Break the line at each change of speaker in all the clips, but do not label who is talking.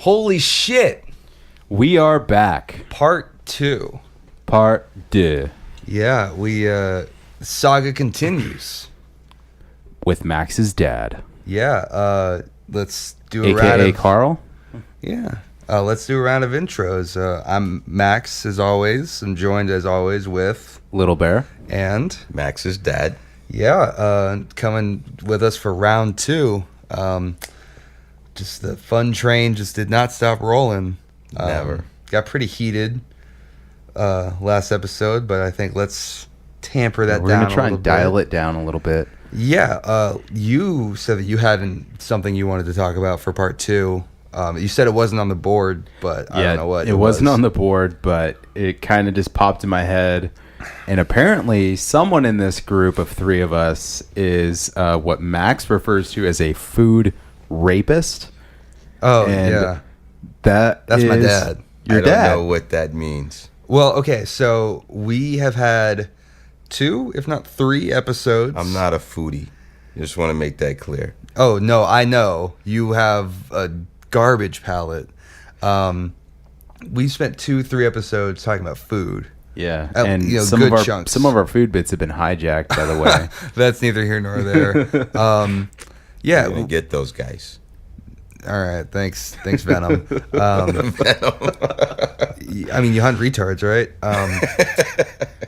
Holy shit.
We are back.
Part 2.
Part 2.
Yeah, saga continues.
With Max's dad.
Yeah, let's do a
AKA
round of...
Carl?
Yeah. Let's do a round of intros. I'm Max, as always. I'm joined, as always, with...
Little Bear.
And...
Max's dad.
Yeah, coming with us for round 2. Just the fun train just did not stop rolling.
Never.
Got pretty heated last episode, but I think let's tamper that
We're
down
going to try
a
and dial it down a little bit.
Yeah, you said that you had something you wanted to talk about for part 2. You said it wasn't on the board, but I don't know what
it wasn't on the board, but it kind of just popped in my head. And apparently someone in this group of 3 of us is what Max refers to as a food rapist.
Oh,
and
yeah.
That's
my dad.
Your
I
dad.
don't know what that means.
Well, okay, so we have had 2, if not 3 episodes.
I'm not a foodie. Just want to make that clear.
Oh, no, I know. You have a garbage palate. We spent 2-3 episodes talking about food.
Yeah,
And,
and
you know,
some
good
of our
chunks.
some of our food bits have been hijacked, by the way.
That's neither here nor there.
You're
Yeah.
gonna get those guys.
All right. Thanks, Venom. I mean, you hunt retards, right?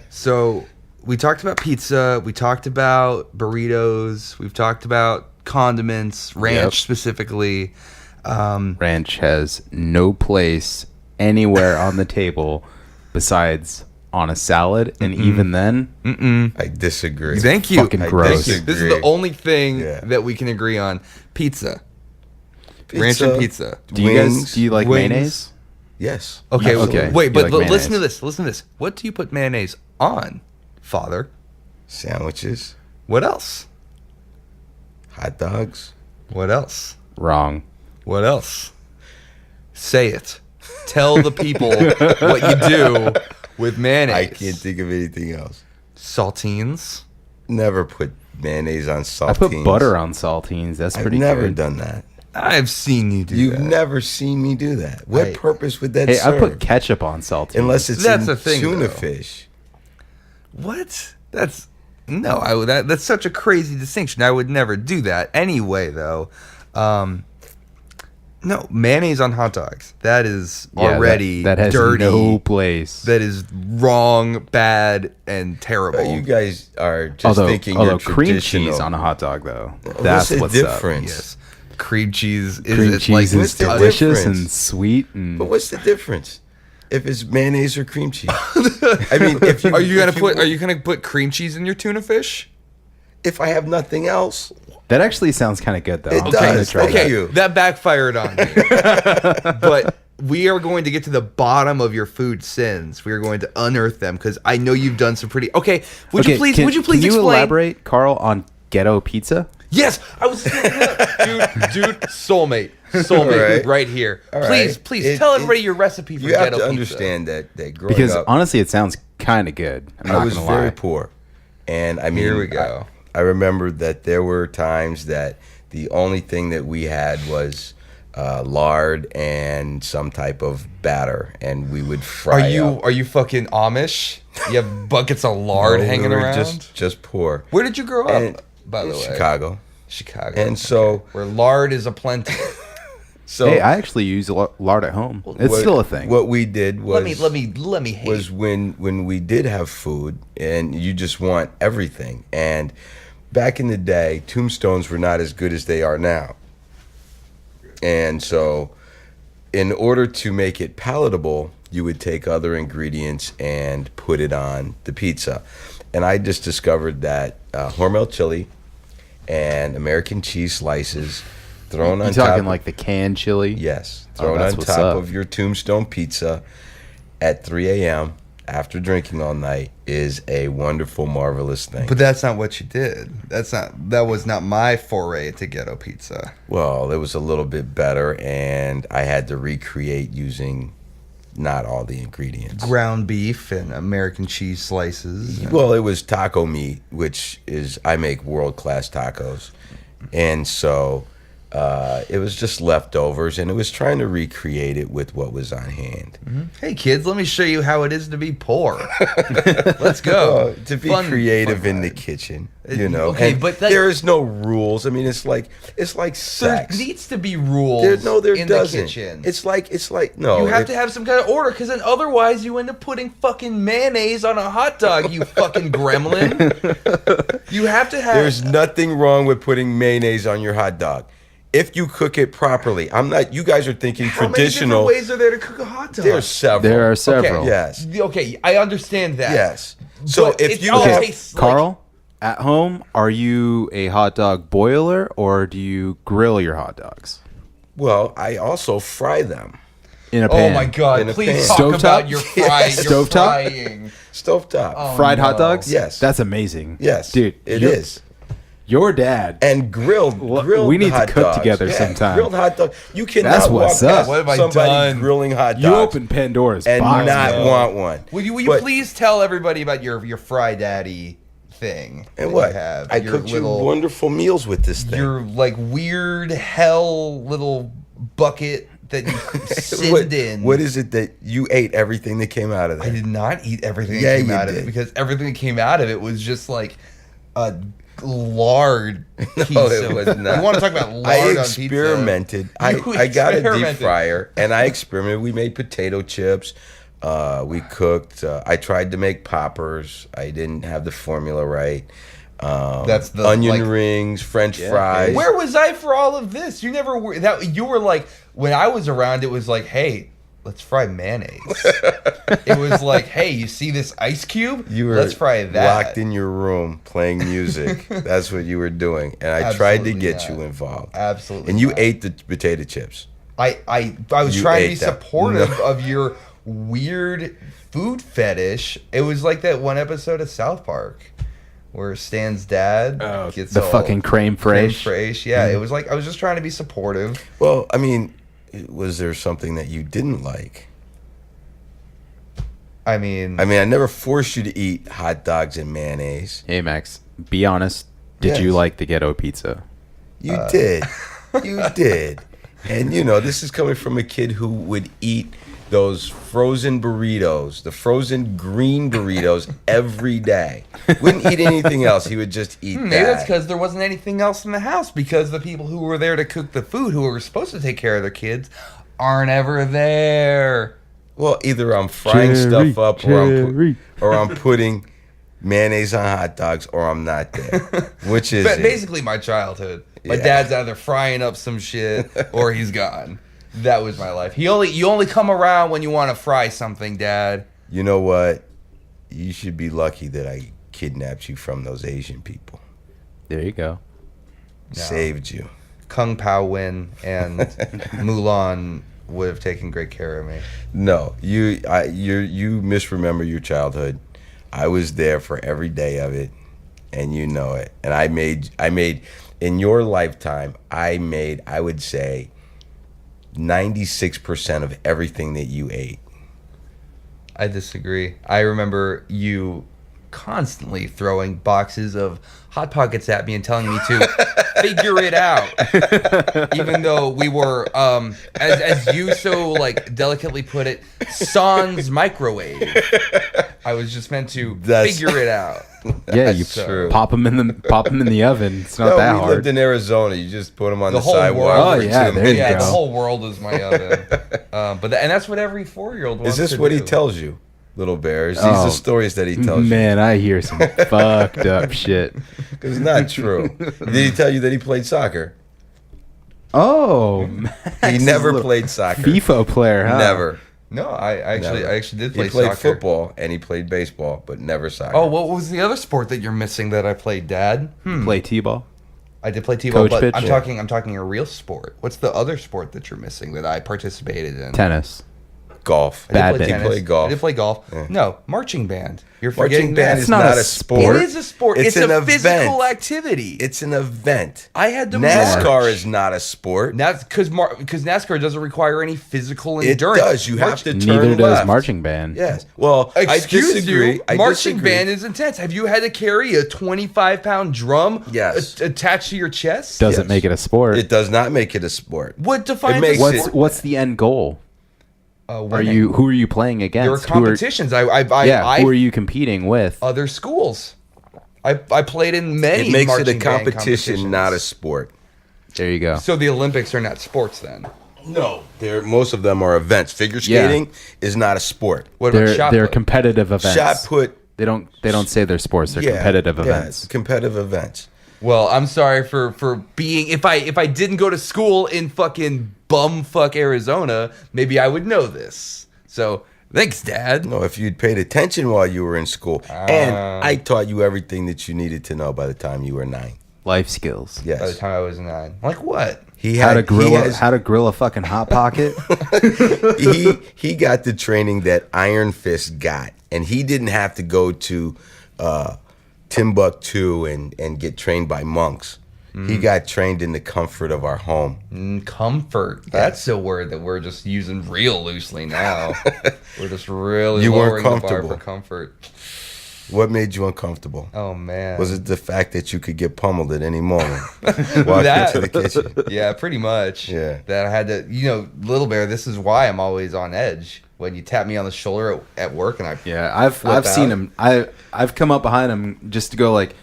So we talked about pizza. We talked about burritos. We've talked about condiments, ranch
Yep.
specifically.
Ranch has no place anywhere on the table besides on a salad, and even then,
I disagree.
Thank you.
fucking gross.
Thank you. This is the
Disagree.
only thing
Yeah.
that we can agree on. Pizza. Ranch and pizza.
do you like
Wings.
mayonnaise?
Yes.
Okay,
Okay.
wait,
You
but
like
listen
mayonnaise.
to this. Listen to this. What do you put mayonnaise on, Father?
Sandwiches,
What else?
hot dogs.
What else?
Wrong.
What else? Say it. Tell the people what you do with mayonnaise.
I can't think of anything else.
Saltines.
Never put mayonnaise on saltines.
I put butter on saltines. That's
I've
pretty
never
good.
done that.
I've seen you do
You've
that.
never seen me do that. What
I-
purpose would that
Hey,
serve?
I put ketchup on saltines.
Unless it's
That's
in
the thing,
tuna
though.
fish.
What? That's no. That's such a crazy distinction. I would never do that anyway, though. No, mayonnaise on hot dogs. That is
Yeah,
already
that has
dirty.
no place.
That is wrong, bad, and terrible.
You guys are just thinking you're
cream
traditional.
cheese on a hot dog, though,
What's
that's
the
what's
difference?
Yes. Cream cheese is
Cream
it's
cheese
like
is
what's the
delicious
difference?
and sweet, and
But what's the difference if it's mayonnaise or cream cheese? I mean, if you
Are you
if
gonna put cream cheese in your tuna fish?
if I have nothing else,
that actually sounds kind of good, though.
It
I'm gonna
does.
try
Okay.
that.
Okay,
you.
that backfired on me. But we are going to get to the bottom of your food sins. We are going to unearth them because I know you've done some pretty. Okay, would you please
can
explain?
you elaborate, Carl, on ghetto pizza?
Yes, I was dude, soulmate,
All
right here.
All
Please,
right.
please tell everybody your recipe for
you have
ghetto
to
pizza.
understand that growing
Because
up,
honestly, it sounds kind of good. I'm
I
not
was
gonna
very
lie.
poor, and I mean,
Here we go.
I remember that there were times that the only thing that we had was lard and some type of batter, and we would fry. up.
Are you fucking Amish? You have buckets of lard
No,
hanging
we were
around.
just poor.
Where did you grow up?
And
by the
in
way,
Chicago.
Chicago.
And so-
where lard is aplenty.
So
Hey, I actually use lard at home. It's
what-
still a thing.
What we did was
let me hate.
was when we did have food and you just want everything. And back in the day, tombstones were not as good as they are now. And so in order to make it palatable, you would take other ingredients and put it on the pizza. And I just discovered that Hormel chili and American cheese slices thrown on
You
top
talking
of-
like the canned chili?
Yes,
Oh,
thrown
that's
on
what's
top
up.
of your tombstone pizza at 3 a.m. after drinking all night is a wonderful, marvelous thing.
But that's not what you did. That was not my foray to ghetto pizza.
Well, it was a little bit better, and I had to recreate using not all the ingredients.
Ground beef and American cheese slices.
Well, it was taco meat, which is I make world class tacos, and so It was just leftovers, and it was trying to recreate it with what was on hand.
Hey kids, let me show you how it is to be poor. Let's go.
To be
Fun-
creative
fun
in the
ride.
kitchen,
Okay,
and
but that-
there is no rules. I mean, it's like
There
sex.
needs to be rules.
There
in
doesn't.
the kitchen.
It's like no.
You have to have some kind of order, because then otherwise you end up putting fucking mayonnaise on a hot dog. You fucking gremlin. You have to have.
There's nothing wrong with putting mayonnaise on your hot dog. If you cook it properly, I'm not. You guys are thinking
how
traditional.
many different ways are there to cook a hot dog?
There's several.
There are several.
Yes.
Okay, I understand that.
Yes. So
But
if
it
you
all
have,
tastes like-
Carl, at home, are you a hot dog boiler or do you grill your hot dogs
well, I also fry them.
in a
Oh
pan?
my god!
In a
Please
pan.
talk
Stovetop?
about your fry.
Yes.
Your
Stovetop?
frying.
Stovetop.
Oh,
Fried hot
no.
dogs?
Yes.
That's amazing.
Yes,
Dude,
it
your-
is.
Your dad.
And grilled
we need to
hot
cook
dogs.
together
Yeah,
sometime.
Grilled hot dog. You cannot
That's
walk
what's up.
past
What have I
somebody
done?
grilling hot dogs
You open Pandora's
and
box.
not
No.
want one.
Will you
But-
please tell everybody about your fry daddy thing?
And
that
what?
You have?
I
Your
cooked you wonderful meals with this thing.
Your like weird hell little bucket that you sinned in.
What is it that you ate everything that came out of
I
there?
did not eat everything
Yeah,
that came
you
out of
did.
it, because everything that came out of it was just like a lard piece
it
of,
was not.
You want to talk about lard
I
on
experimented.
pizza?
I got a deep
experimented.
fryer and I experimented. We made potato chips. We cooked. I tried to make poppers. I didn't have the formula right.
That's the,
onion
like-
rings, French fries.
Where was I for all of this? You never were that. You were like, when I was around, it was like, hey, let's fry mayonnaise. It was like, hey, you see this ice cube?
You were
let's fry that.
locked in your room playing music. That's what you were doing, and I tried to
Absolutely
get
not.
you involved.
Absolutely.
And you
not.
ate the potato chips.
I was
You
trying to
ate
be
them.
supportive
No.
of your weird food fetish. It was like that one episode of South Park where Stan's dad gets
the
all
fucking creme fraiche.
fraiche. Yeah, it was like I was just trying to be supportive.
Well, I mean, was there something that you didn't like?
I mean,
I never forced you to eat hot dogs and mayonnaise.
Hey, Max, be honest. Did you
Yes.
like the ghetto pizza?
You did. You did. And, this is coming from a kid who would eat those frozen burritos, the frozen green burritos, every day. Wouldn't eat anything else. He would just eat
maybe that's
that.
because there wasn't anything else in the house, because the people who were there to cook the food, who were supposed to take care of their kids, aren't ever there.
Well, either I'm frying
Jerry,
stuff up or I'm putting mayonnaise on hot dogs or I'm not there. Which is
But
it?
basically my childhood. My
Yeah.
dad's either frying up some shit or he's gone. That was my life. You only come around when you want to fry something, Dad.
You know what? You should be lucky that I kidnapped you from those Asian people.
There you go.
Saved you.
Kung Pao Win and Mulan would have taken great care of me.
No, you misremember your childhood. I was there for every day of it, and you know it. And I made in your lifetime, I would say 96% of everything that you ate.
I disagree. I remember you constantly throwing boxes of Hot Pockets at me and telling me to figure it out. Even though we were, as you so like delicately put it, sans microwave. I was just meant to figure it out.
Yeah, you
true.
pop them in the oven. It's not
No,
that
we
hard.
lived in Arizona. You just put them on the
whole
sidewalk.
world.
Oh, yeah, there you
Yeah,
go.
the whole world is my oven. And that's what every 4-year-old wants
Is this
to
what
do.
he tells you, Little Bears? These
Oh,
are stories that he tells you.
Man, I hear some fucked up shit.
It's not true. Did he tell you that he played soccer?
Oh,
He
Max
never
is a
played soccer.
FIFA player, huh?
Never.
No, I actually did play
He played
soccer.
football and he played baseball, but never soccer.
Oh, what was the other sport that you're missing that I played, Dad?
Play t-ball.
I did play t-ball,
Coach
but
pitch?
I'm
Yeah.
talking a real sport. What's the other sport that you're missing that I participated in?
Tennis.
Golf.
Badminton.
He played golf.
I did play golf.
Yeah.
No, marching band. You're
Marching
forgetting
band
that.
is
not
not
a
a sport.
It is a sport. It's
an
a physical
event.
activity.
It's an event.
I had to
NASCAR
march.
is not a sport.
That's because NASCAR doesn't require any physical
It
endurance.
does. You have to turn
Neither does
left.
marching band.
Yes. Well,
Excuse
I disagree.
you.
I
Marching
disagree.
band is intense. Have you had to carry a 25-pound drum
Yes.
attached to your chest?
Doesn't
Yes.
make it a sport.
It does not make it a sport.
What defines
makes
a
it-
sport?
What's the end goal? Who are you playing against?
There are competitions.
who are you competing with?
Other schools. I played in many.
It makes it a
marching band
competition, not a
competitions.
sport.
There you go.
So the Olympics are not sports then.
No, most of them are events. Figure
Yeah.
skating is not a sport.
What about
They're
shot
they're
put?
competitive events.
Shot put.
They don't say they're sports. They're competitive events.
Competitive events.
Well, I'm sorry for being. If I didn't go to school in fucking bumfuck Arizona, maybe I would know this. So thanks, Dad.
No, if you'd paid attention while you were in school, and I taught you everything that you needed to know by the time you were 9.
Life skills.
Yes.
By the time I was 9, like what?
How to grill a fucking hot pocket.
he got the training that Iron Fist got, and he didn't have to go to Timbuktu and get trained by monks. He got trained in the comfort of our home.
Comfort. That's a word that we're just using real loosely now. We're just really
You weren't
lowering the bar
comfortable.
for comfort.
What made you uncomfortable?
Oh man.
Was it the fact that you could get pummeled at any moment? Walk
That-
into the kitchen.
Yeah, pretty much.
Yeah.
That I had to, Little Bear, this is why I'm always on edge. When you tap me on the shoulder at work and I
Yeah, I've
flip
seen
out.
him. I've come up behind him just to go like,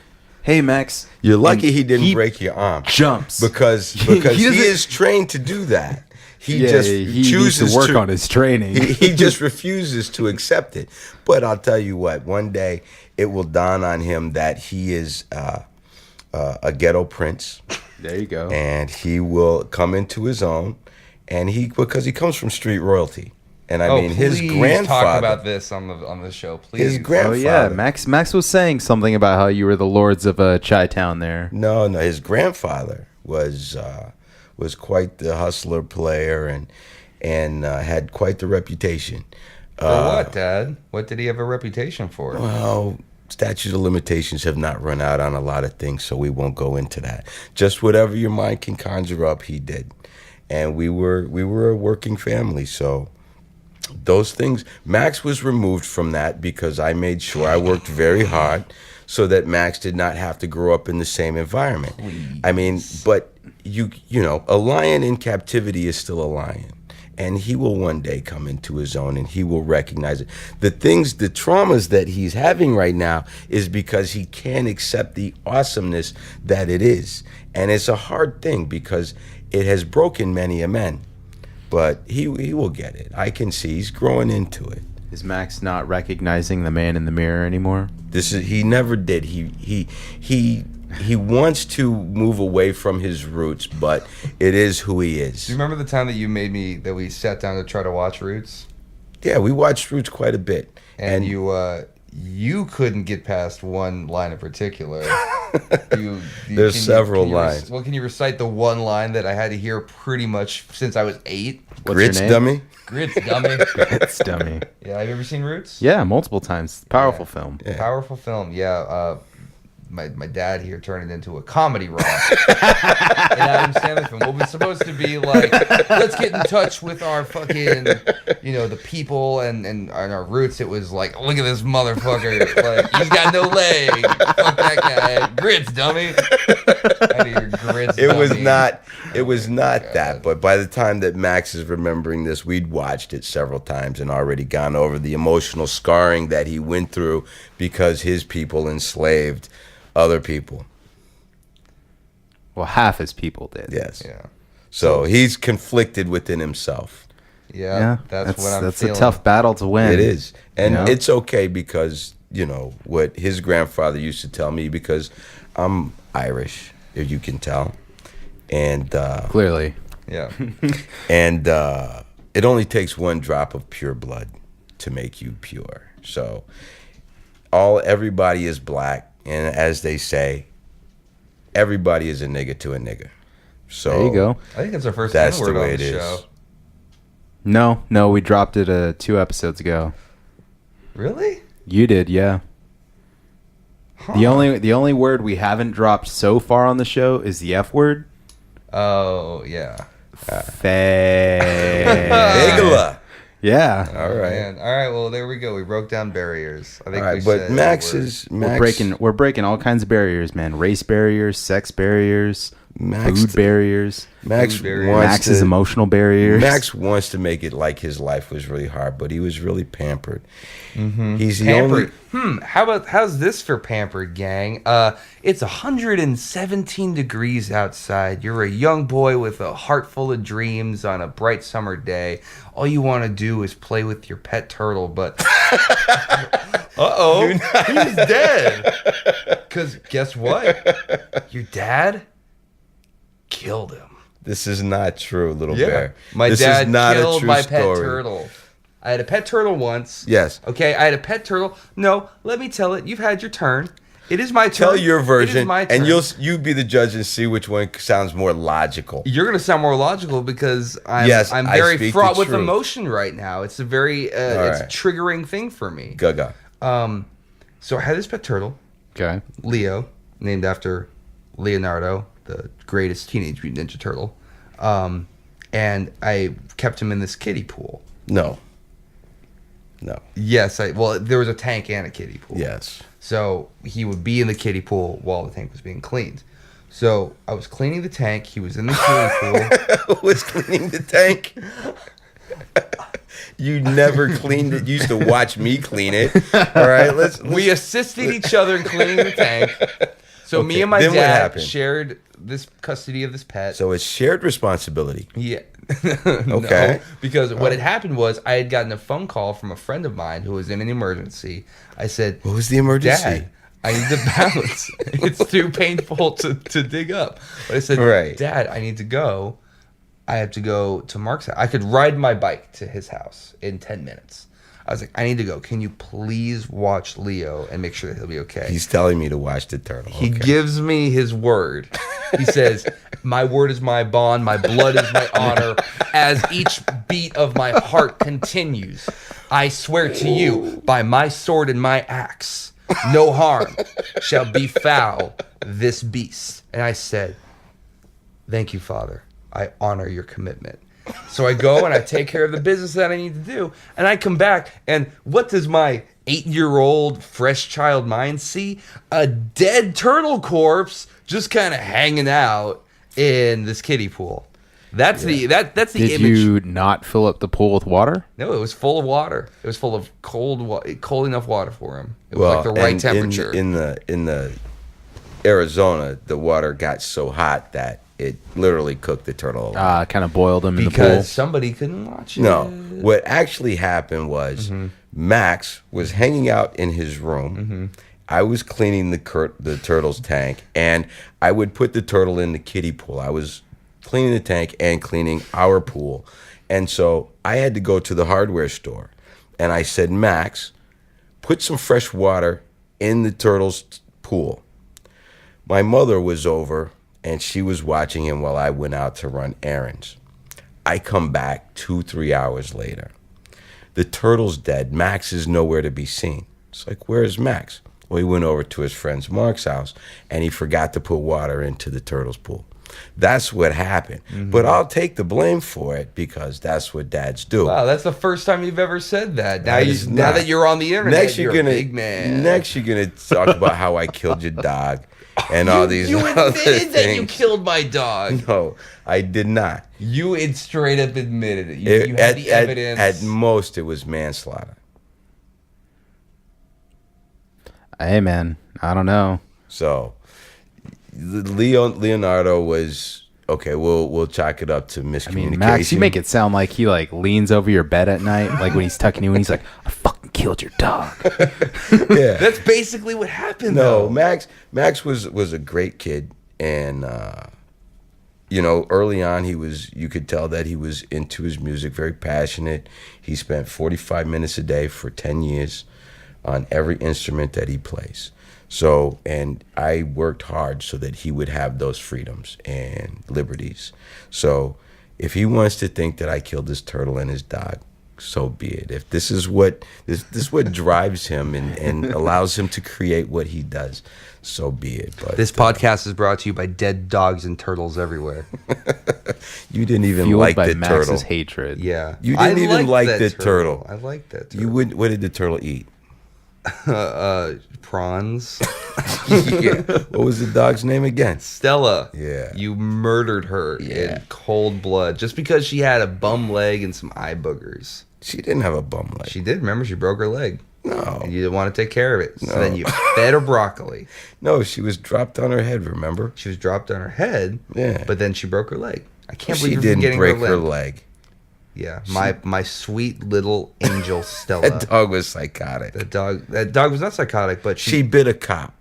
"Hey, Max."
You're lucky
And
he didn't break your arm.
Jumps
Because
He
he
doesn't-
is trained to do that. He
Yeah,
just
he
chooses
needs to work on his training.
He just refuses to accept it. But I'll tell you what, one day it will dawn on him that he is a ghetto prince,
There you go.
and he will come into his own, and because he comes from street royalty, and I mean his
please
grandfather.
talk about this on the show, please.
His grand-
Oh yeah,
grandfather.
Max was saying something about how you were the lords of Chi-Town there.
No, his grandfather was quite the hustler player and had quite the reputation.
For what, Dad? What did he have a reputation for?
Well, statutes of limitations have not run out on a lot of things, so we won't go into that. Just whatever your mind can conjure up, he did, and we were a working family, so those things. Max was removed from that because I made sure I worked very hard so that Max did not have to grow up in the same environment. I mean, but you know, a lion in captivity is still a lion. And he will one day come into his own and he will recognize it. The traumas that he's having right now is because he can't accept the awesomeness that it is. And it's a hard thing because it has broken many a man. But he will get it. I can see he's growing into it.
Is Max not recognizing the man in the mirror anymore?
He never did. He wants to move away from his roots, but it is who he
Do
is.
you remember the time that we sat down to try to watch Roots?
Yeah, we watched Roots quite a bit.
And you couldn't get past one line in particular.
There's several lines.
Can you recite the one line that I had to hear pretty much since I was 8?
What's
Grits,
your name?
dummy.
Grits, dummy.
It's dummy.
Yeah, have you ever seen Roots?
Yeah, multiple times. Powerful film.
Yeah.
Powerful film. Yeah. My dad here turned it into a comedy rock. And Adam Sandler film. What was supposed to be like, let's get in touch with our fucking, the people and our roots. It was like, look at this motherfucker. Like, he's got no leg. Fuck that guy. Grits, dummy. I need your grits,
It was
dummy.
not
God.
that. But by the time that Max is remembering this, we'd watched it several times and already gone over the emotional scarring that he went through because his people enslaved other people.
Well, half his people did.
Yes.
Yeah.
So he's conflicted within himself.
Yeah. That's what I'm
That's
feeling.
a tough battle to win.
It is. And
You know?
it's okay because, what his grandfather used to tell me, because I'm Irish, if you can tell. And
Clearly.
Yeah.
and it only takes one drop of pure blood to make you pure. So everybody is black, and as they say, everybody is a nigga to a nigga. So
There you go.
I think it's our first
That's
N-word
the way
on
it
the
is.
show.
No, we dropped it 2 episodes ago.
Really?
You did, yeah.
Huh.
The only word we haven't dropped so far on the show is the F word.
Oh, yeah.
Bagula.
Yeah.
All right.
Man. All right, well, there we go. We broke down barriers. I think
All right,
we
but
said
Max
the word.
is
We're breaking all kinds of barriers, man. Race barriers, sex barriers,
Max-
food barriers,
Max
Food barriers.
wants
Max's
to,
emotional barriers.
Max wants to make it like his life was really hard, but he was really pampered.
Mm-hmm.
He's the
Pampered.
only.
How's this for pampered, gang? It's 117 degrees outside. You're a young boy with a heart full of dreams on a bright summer day. All you want to do is play with your pet turtle, but uh-oh, he's dead. Because guess what? Your dad killed him.
This is not true, little bear.
My
This
dad
is not
killed
a true
my
story.
pet turtle. I had a pet turtle once.
Yes.
Okay, I had a pet turtle. No, let me tell it. You've had your turn. It is my turn.
Tell your
It is
version,
my turn.
and you be the judge and see which one sounds more logical.
You're gonna sound more logical because I'm
Yes,
I'm
I
very
speak
fraught
the
with
truth.
emotion right now. It's a very it's a
right.
triggering thing for me.
Gaga.
So I had this pet turtle,
Okay.
Leo, named after Leonardo, the greatest Teenage Mutant Ninja Turtle. And I kept him in this kiddie pool.
No.
Yes, there was a tank and a kiddie pool.
Yes.
So he would be in the kiddie pool while the tank was being cleaned. So I was cleaning the tank. He was in the swimming pool.
Who was cleaning the tank? You never cleaned it. You used to watch me clean it. All right, let's
We assisted each other in cleaning the tank. So me
Okay,
and my
then what
dad
happened?
shared this custody of this pet.
So it's shared responsibility.
Yeah.
Okay.
No, because what had happened was I had gotten a phone call from a friend of mine who was in an emergency. I said,
What was the emergency?
Dad, I need to bounce. It's too painful to dig up. But I said,
Right.
Dad, I need to go. I have to go to Mark's house. I could ride my bike to his house in 10 minutes. I was like, I need to go. Can you please watch Leo and make sure that he'll be okay?
He's telling me to watch the turtle.
He
Okay.
gives me his word. He says, my word is my bond, my blood is my honor. As each beat of my heart continues, I swear to you, by my sword and my axe, no harm shall befall this beast. And I said, thank you, Father. I honor your commitment. So I go and I take care of the business that I need to do. And I come back, and what does my 8-year-old fresh child mind see? A dead turtle corpse just kind of hanging out in this kiddie pool. That's that's the
Did
image.
you not fill up the pool with water?
No, it was full of water. It was full of cold enough water for him. It was like the right
and
temperature.
in the Arizona, the water got so hot that it literally cooked the turtle alive.
Kind of boiled him in the
because
pool.
somebody couldn't watch it.
No, what actually happened was
Mm-hmm.
Max was hanging out in his room.
Mm-hmm.
I was cleaning the turtle's tank, and I would put the turtle in the kiddie pool. I was cleaning the tank and cleaning our pool, and so I had to go to the hardware store, and I said, Max, put some fresh water in the turtle's pool. My mother was over, and she was watching him while I went out to run errands. I come back 2-3 hours later. The turtle's dead. Max is nowhere to be seen. It's like, where's Max? Well, he went over to his friend's Mark's house, and he forgot to put water into the turtle's pool. That's what happened.
Mm-hmm.
But I'll take the blame for it because that's what dads do.
Wow, that's the first time you've ever said that. Now,
That is
now
not.
that you're on the internet,
Next,
you're
you're gonna
a big man.
Next, you're gonna talk about how I killed your dog and all these
You
other
admitted that you
things.
killed my dog.
No, I did not.
You straight up admitted it. You had the evidence.
At most, it was manslaughter.
Hey, man, I don't know.
So, Leonardo was okay. We'll chalk it up to
I
miscommunication.
mean, Max, you make it sound like he like leans over your bed at night, like when he's tucking you in. He's like, "I fucking killed your dog."
Yeah.
That's basically what happened.
No,
though.
Max was a great kid, and early on you could tell that he was into his music, very passionate. He spent 45 minutes a day for 10 years on every instrument that he plays. So, and I worked hard so that he would have those freedoms and liberties. So, if he wants to think that I killed this turtle and his dog, so be it. If this is what drives him and allows him to create what he does, so be it. But
This podcast is brought to you by dead dogs and turtles everywhere.
you didn't even
Fueled
like
by
the
Max's
turtle.
hatred.
Yeah.
You didn't even
liked
like
that
the turtle.
I like that turtle.
You would. What did the turtle eat?
Prawns.
Yeah. What was the dog's name again?
Stella.
Yeah.
You murdered her
Yeah.
in cold blood just because she had a bum leg and some eye boogers.
She didn't have a bum leg.
She did. Remember, she broke her leg.
No.
And you didn't want to take care of it. So
No.
then you fed her broccoli.
No, she was dropped on her head, remember?
She was dropped on her head.
Yeah.
But then she broke her leg. I can't
She
believe you're
didn't
forgetting
break
her
her
limb.
leg.
Yeah. My sweet little angel Stella.
That dog was psychotic.
That dog was not psychotic, but
She bit a cop.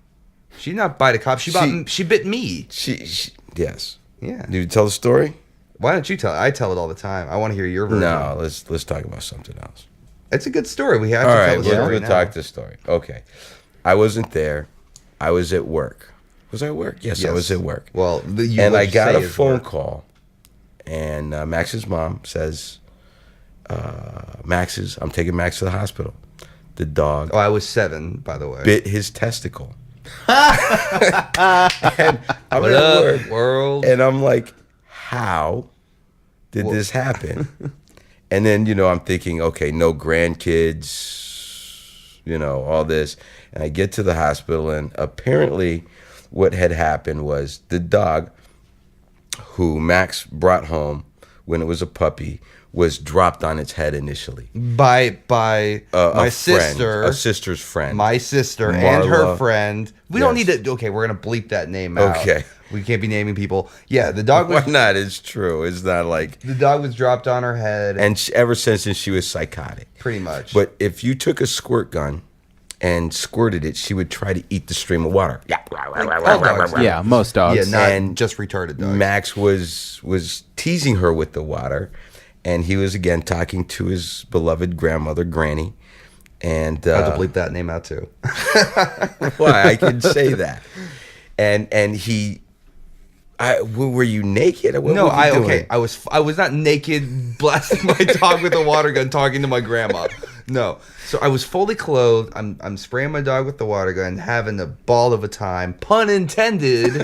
she did not bite a cop. She bit me.
She yes.
Yeah.
Did you tell the story?
Why don't you tell it? I tell it all the time. I want to hear your version.
No, let's talk about something else.
It's a good story. We have
All
to
right,
tell the
we're
story
going
now.
to talk this story. Okay. I wasn't there. I was at work. Was I at work? Yes, I was at work.
Well,
And I got a phone call, and Max's mom says, I'm taking Max to the hospital. The dog
Oh, I was 7, by the way.
bit his testicle. And I'm
What
at
up,
work,
world?
and I'm like, how did this happen? And then, I'm thinking, okay, no grandkids, all this. And I get to the hospital, and apparently what had happened was the dog who Max brought home when it was a puppy was dropped on its head initially.
By my
A
sister,
friend, a sister's friend.
my sister, and her
Marla.
friend. We don't
Yes.
need to. Okay, we're gonna bleep that name out.
Okay.
We can't be naming people. Yeah, the dog
Why
was
not? It's true. It's not like...
the dog was dropped on her head,
And ever since then, she was psychotic.
pretty much.
But if you took a squirt gun and squirted it, she would try to eat the stream of water.
all dogs.
Yeah, most dogs.
Yeah, not
And
just retarded dogs.
Max was teasing her with the water, and he was again talking to his beloved grandmother, Granny. And
I have to bleep that name out too.
why I can say that. And he, were you naked? What
No,
were you doing?
I was not naked blasting my dog with a water gun talking to my grandma. No. So I was fully clothed. I'm spraying my dog with the water gun, having a ball of a time, pun intended.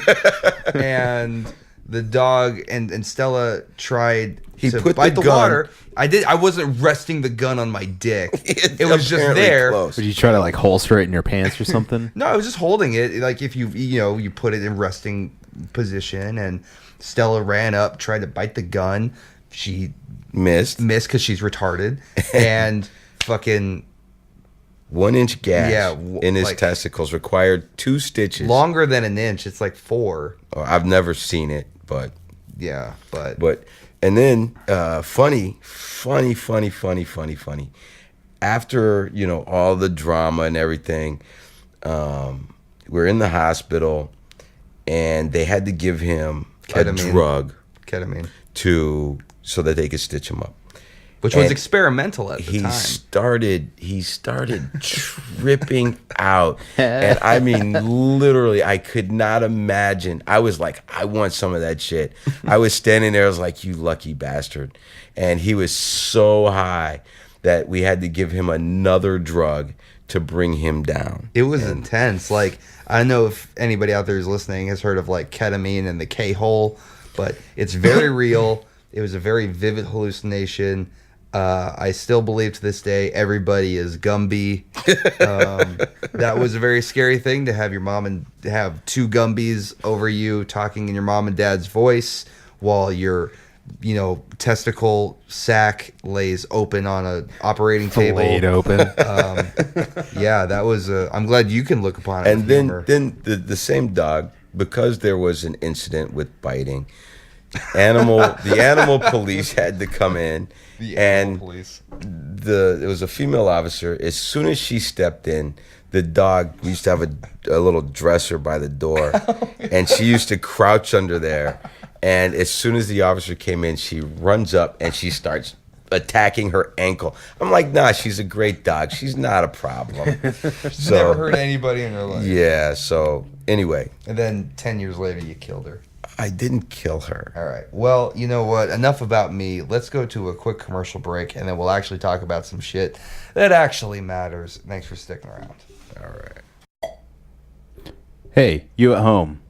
And the dog and Stella tried
He
to
put
bite
the
the
gun-
water. I wasn't resting the gun on my dick. It was just
Apparently
there.
close.
Would you try to like holster it in your pants or something?
No, I was just holding it. Like if you put it in resting position, and Stella ran up, tried to bite the gun. She
Missed.
missed because she's retarded, and fucking
1 inch gash
Yeah,
in his
like-
testicles required 2 stitches.
longer than an inch. It's like 4.
Oh, I've never seen it, but
Yeah, but
and then funny. After all the drama and everything, we're in the hospital, and they had to give him
Ketamine.
a drug
ketamine,
so that they could stitch him up.
which was
And
experimental at the
He
time.
started tripping out, and I mean literally, I could not imagine. I was like, I want some of that shit. I was standing there, I was like, you lucky bastard, and he was so high that we had to give him another drug to bring him down.
It was intense. Like, I don't know if anybody out there who's listening has heard of like ketamine and the K-hole, but it's very real. It was a very vivid hallucination. I still believe to this day everybody is Gumby. That was a very scary thing to have your mom and have 2 Gumbies over you talking in your mom and dad's voice while your testicle sack lays open on a operating table.
Laid open.
Yeah, that was. I'm glad you can look upon it.
And
with
then
humor.
the same dog, because there was an incident with biting, the animal police had to come in, and
police.
it was a female officer. As soon as she stepped in, the dog, we used to have a little dresser by the door, and she used to crouch under there. And as soon as the officer came in, she runs up and she starts attacking her ankle. I'm like, nah, she's a great dog. She's not a problem.
Never hurt anybody in her life.
Yeah. So anyway,
And then 10 years later, you killed her.
I didn't kill her.
All right. Well, you know what? Enough about me. Let's go to a quick commercial break, and then we'll actually talk about some shit that actually matters. Thanks for sticking around.
All right.
Hey, you at home.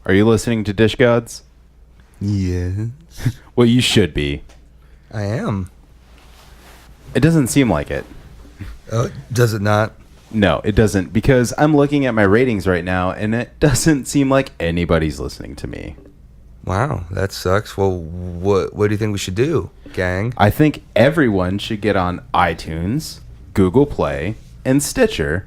Are you listening to Dish Gods?
Yeah,
Well, you should be.
I am.
It doesn't seem like it.
Does it not?
No, it doesn't, because I'm looking at my ratings right now, and it doesn't seem like anybody's listening to me.
Wow, that sucks. Well, what do you think we should do, gang?
I think everyone should get on iTunes, Google Play, and Stitcher.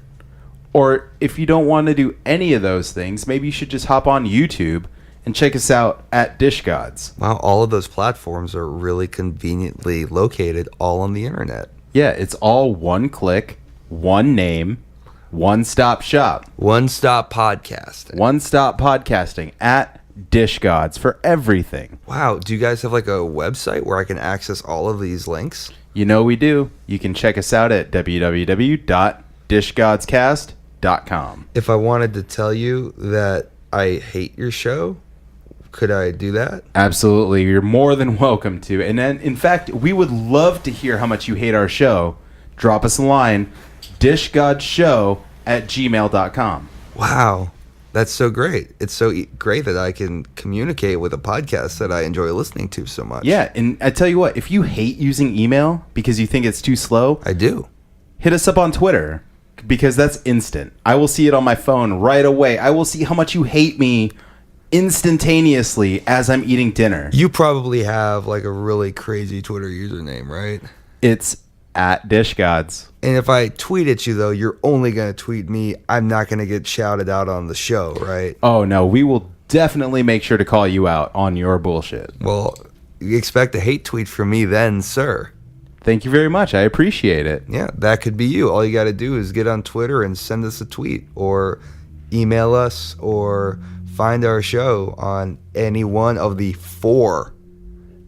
Or if you don't want to do any of those things, maybe you should just hop on YouTube and check us out at Dish Gods.
Wow, all of those platforms are really conveniently located all on the internet.
Yeah, it's all one click, one name, one-stop shop.
One-stop podcasting.
One-stop podcasting at Dish Gods for everything.
Wow, do you guys have like a website where I can access all of these links?
You know we do. You can check us out at www.dishgodscast.com.
If I wanted to tell you that I hate your show, could I do that?
Absolutely. You're more than welcome to. And then, in fact, we would love to hear how much you hate our show. Drop us a line, dishgodshow@gmail.com.
Wow, that's so great. It's so great that I can communicate with a podcast that I enjoy listening to so much.
Yeah, and I tell you what, if you hate using email because you think it's too slow,
I do.
hit us up on Twitter, because that's instant. I will see it on my phone right away. I will see how much you hate me instantaneously as I'm eating dinner.
You probably have like a really crazy Twitter username, right?
It's at Dish Gods.
And if I tweet at you, though, you're only going to tweet me. I'm not going to get shouted out on the show, right?
Oh, no, we will definitely make sure to call you out on your bullshit.
Well, you expect a hate tweet from me then, sir.
Thank you very much. I appreciate it.
Yeah, that could be you. All you got to do is get on Twitter and send us a tweet, or email us, or find our show on any one of the 4,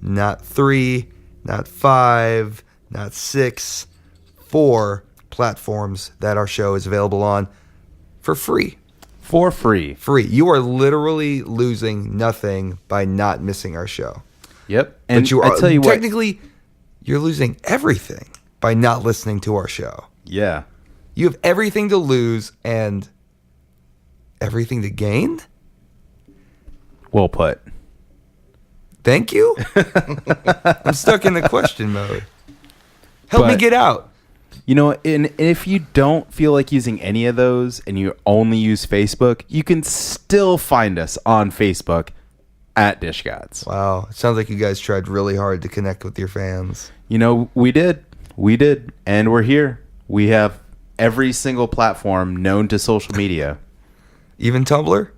not 3, not 5, not 6, 4 platforms that our show is available on for free.
For free.
Free. You are literally losing nothing by not missing our show.
Yep. And
But you are
I tell you what.
technically you're losing everything by not listening to our show.
Yeah.
You have everything to lose and everything to gain?
Well put.
Thank you? I'm stuck in the question mode. Help me
But-
get out.
You know, and if you don't feel like using any of those and you only use Facebook, you can still find us on Facebook at Dish Gods.
Wow. It sounds like you guys tried really hard to connect with your fans.
You know, we did. We did. And we're here. We have every single platform known to social media.
Even Tumblr?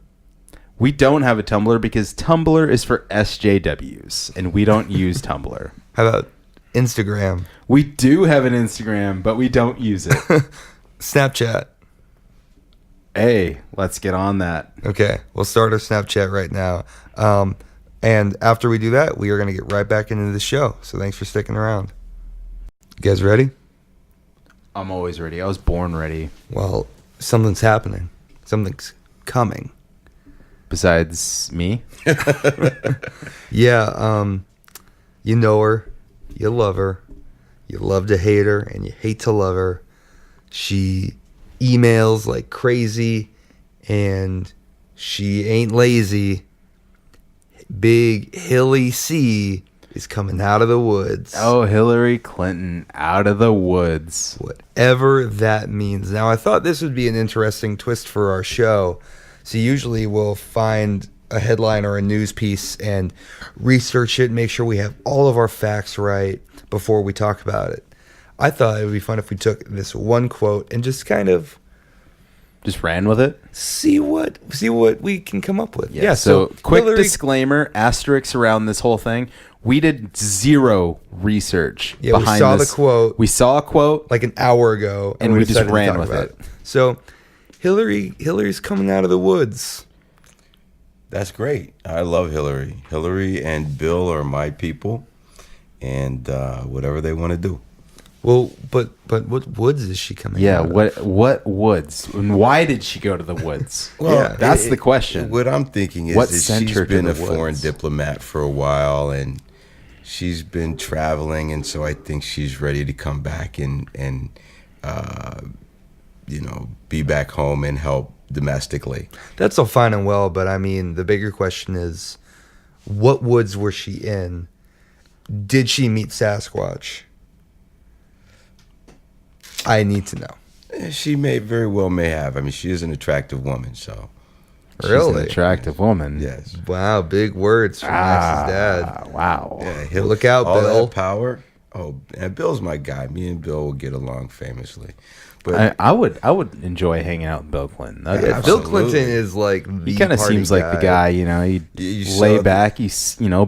We don't have a Tumblr because Tumblr is for SJWs, and we don't use Tumblr.
How about Instagram?
We do have an Instagram, but we don't use it.
Snapchat?
Hey, let's get on that.
Okay, we'll start our Snapchat right now. And after we do that, we are going to get right back into the show. So thanks for sticking around. You guys ready?
I'm always ready. I was born ready.
Well, something's happening. Something's coming.
Besides me?
Yeah, you know her. You love her. You love to hate her, and you hate to love her. She emails like crazy, and she ain't lazy. Big Hilly C is coming out of the woods.
Oh, Hillary Clinton out of the woods.
Whatever that means. Now, I thought this would be an interesting twist for our show. So usually we'll find a headline or a news piece and research it, make sure we have all of our facts right before we talk about it. I thought it would be fun if we took this one quote and just kind of
Just ran with it?
see what we can come up with.
So quick
Hillary-
disclaimer, asterisks around this whole thing. We did zero research
Yeah, we
behind
saw
this.
the quote.
We saw a quote.
like an hour ago,
And we just
decided to
ran
talk
with
about
it.
So Hillary's coming out of the woods.
That's great. I love Hillary. Hillary and Bill are my people, and whatever they want to do.
Well, but what woods is she coming?
Yeah,
out of?
what woods? And why did she go to the woods?
Well,
that's the question.
What I'm thinking is
What
that
sent
she's
her to
been
the
a foreign
woods?
diplomat for a while, and she's been traveling, and so I think she's ready to come back and be back home and help domestically.
That's all fine and well, but I mean, the bigger question is, what woods was she in? Did she meet Sasquatch? I need to know.
She may have. I mean, she is an attractive woman, so
She's an
Really?
attractive woman.
yes.
Wow, big words from Max's dad.
Wow.
Yeah, he'll
Look out,
all
Bill.
that power. Oh, and Bill's my guy. Me and Bill will get along famously. But
I would enjoy hanging out with Bill Clinton.
Yeah, Bill
Absolutely.
Clinton is like the
He kind of
party
seems like the guy, you
You
lay
saw
back,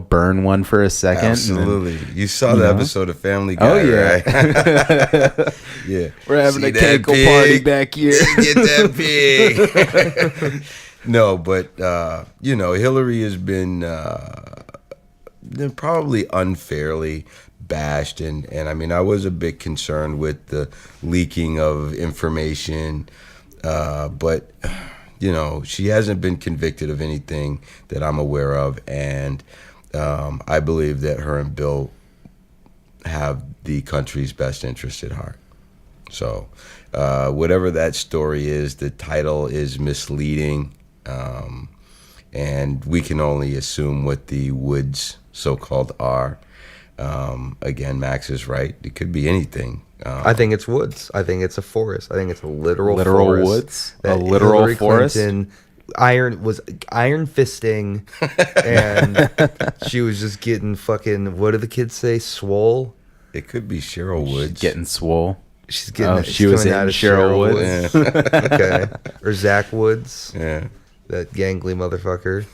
burn one for a second. and then-
absolutely, you saw the
know?
episode of Family Guy,
Oh, yeah.
right? Yeah,
We're having
See
a
that
cankle party
pig?
back here.
Get that pig. No, but Hillary has been probably unfairly bashed, and I mean, I was a bit concerned with the leaking of information, but she hasn't been convicted of anything that I'm aware of, and I believe that her and Bill have the country's best interest at heart. So, whatever that story is, the title is misleading, and we can only assume what the woods so-called are. Again, Max is right. It could be anything.
I think it's woods. I think it's a forest. I think it's a literal
Literal
forest
woods? A
that
literal
Hillary
forest?
Clinton was iron fisting, and she was just getting fucking. What do the kids say? Swole.
It could be Cheryl Woods.
Getting swole.
She's getting.
She was
coming
in
out of
Cheryl Woods.
Okay, or Zach Woods,
Yeah.
that gangly motherfucker.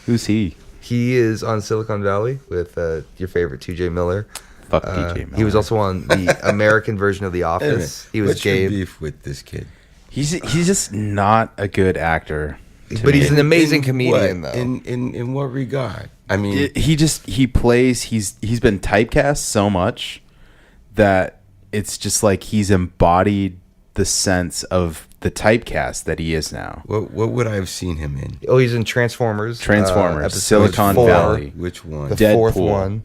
Who's he?
He is on Silicon Valley with your favorite TJ Miller.
Fuck TJ Miller.
He was also on the American version of The
Wait a minute.
Office. He was
What's your
Gabe,
beef with this kid?
He's just not a good actor. to
but
me.
he's an amazing
In
comedian,
what?
though.
In what regard? I mean,
He plays. He's been typecast so much that it's just like he's embodied the sense of the typecast that he is now.
what would I have seen him in?
Oh, he's in Transformers.
Transformers,
episode
Silicon
4,
Valley.
Which one?
The
Deadpool.
fourth one.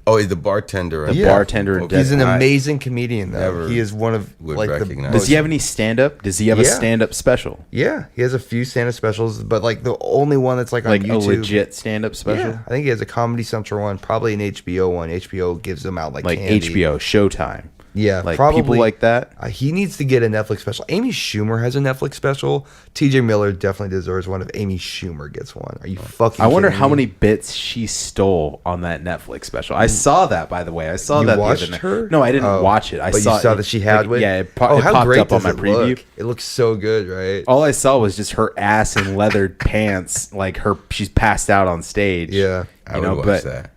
Oh, he's the bartender.
The bartender in
Okay.
He's an
Deadpool.
amazing comedian, though.
Never
He is one of
would
like the.
recognize
Does he have any stand up? Does he have a
Yeah.
stand up special?
Yeah, he has a few stand-up specials, but like the only one that's like on
Like
YouTube.
a legit stand up special?
Yeah, I think he has a Comedy Central one, probably an HBO one. HBO gives them out like candy.
HBO, Showtime.
Yeah,
Like
probably
people like that.
He needs to get a Netflix special. Amy Schumer has a Netflix special. TJ Miller definitely deserves one if Amy Schumer gets one. Are you fucking?
I wonder
kidding
how
me?
many bits she stole on that Netflix special. I saw that, by the way. I saw
You
that
watched
the other night.
her?
No, I didn't
Oh,
watch it. I
but
saw
you saw
it-
that she had one.
Yeah, it,
Oh,
it
how
popped
great
up on
does
my
it
preview.
look? It looks so good, right?
All I saw was just her ass in leathered pants, like she's passed out on stage.
Yeah.
I would watch
but
that.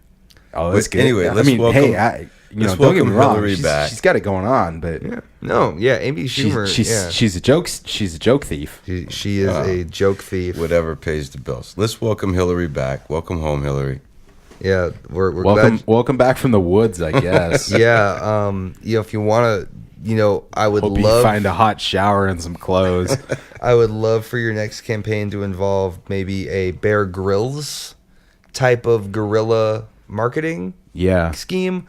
oh, that's
But
good.
anyway,
I
let's
mean,
welcome-
hey,
let's
don't get me
welcome
wrong.
Hillary back.
She's got it going on, but
Yeah. No, yeah, Amy Schumer.
she's a joke. She's a joke thief.
She is a joke thief.
Whatever pays the bills. Let's welcome Hillary back. Welcome home, Hillary.
Yeah, we're
Welcome,
glad.
welcome back from the woods, I guess.
Yeah, if you want to, I would
Hope you
love.
find a hot shower and some clothes.
I would love for your next campaign to involve maybe a Bear Grylls type of guerrilla marketing
Yeah.
scheme,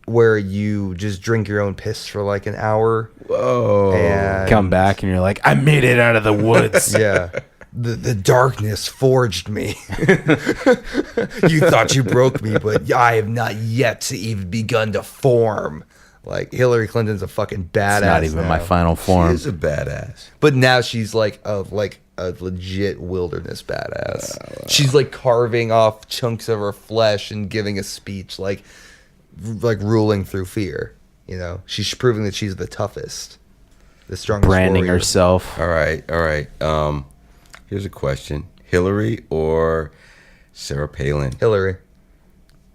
where you just drink your own piss for like an hour.
Whoa.
And
Come back and you're like, I made it out of the woods.
Yeah. The darkness forged me. You thought you broke me, but I have not yet to even begun to form. Like Hillary Clinton's a fucking badass.
It's not even
now.
my final
She
form.
is a badass.
But now she's like a legit wilderness badass. She's like carving off chunks of her flesh and giving a speech, like ruling through fear. She's proving that she's the toughest, the strongest.
Branding
warrior.
herself.
All right. Here's a question: Hillary or Sarah Palin?
Hillary.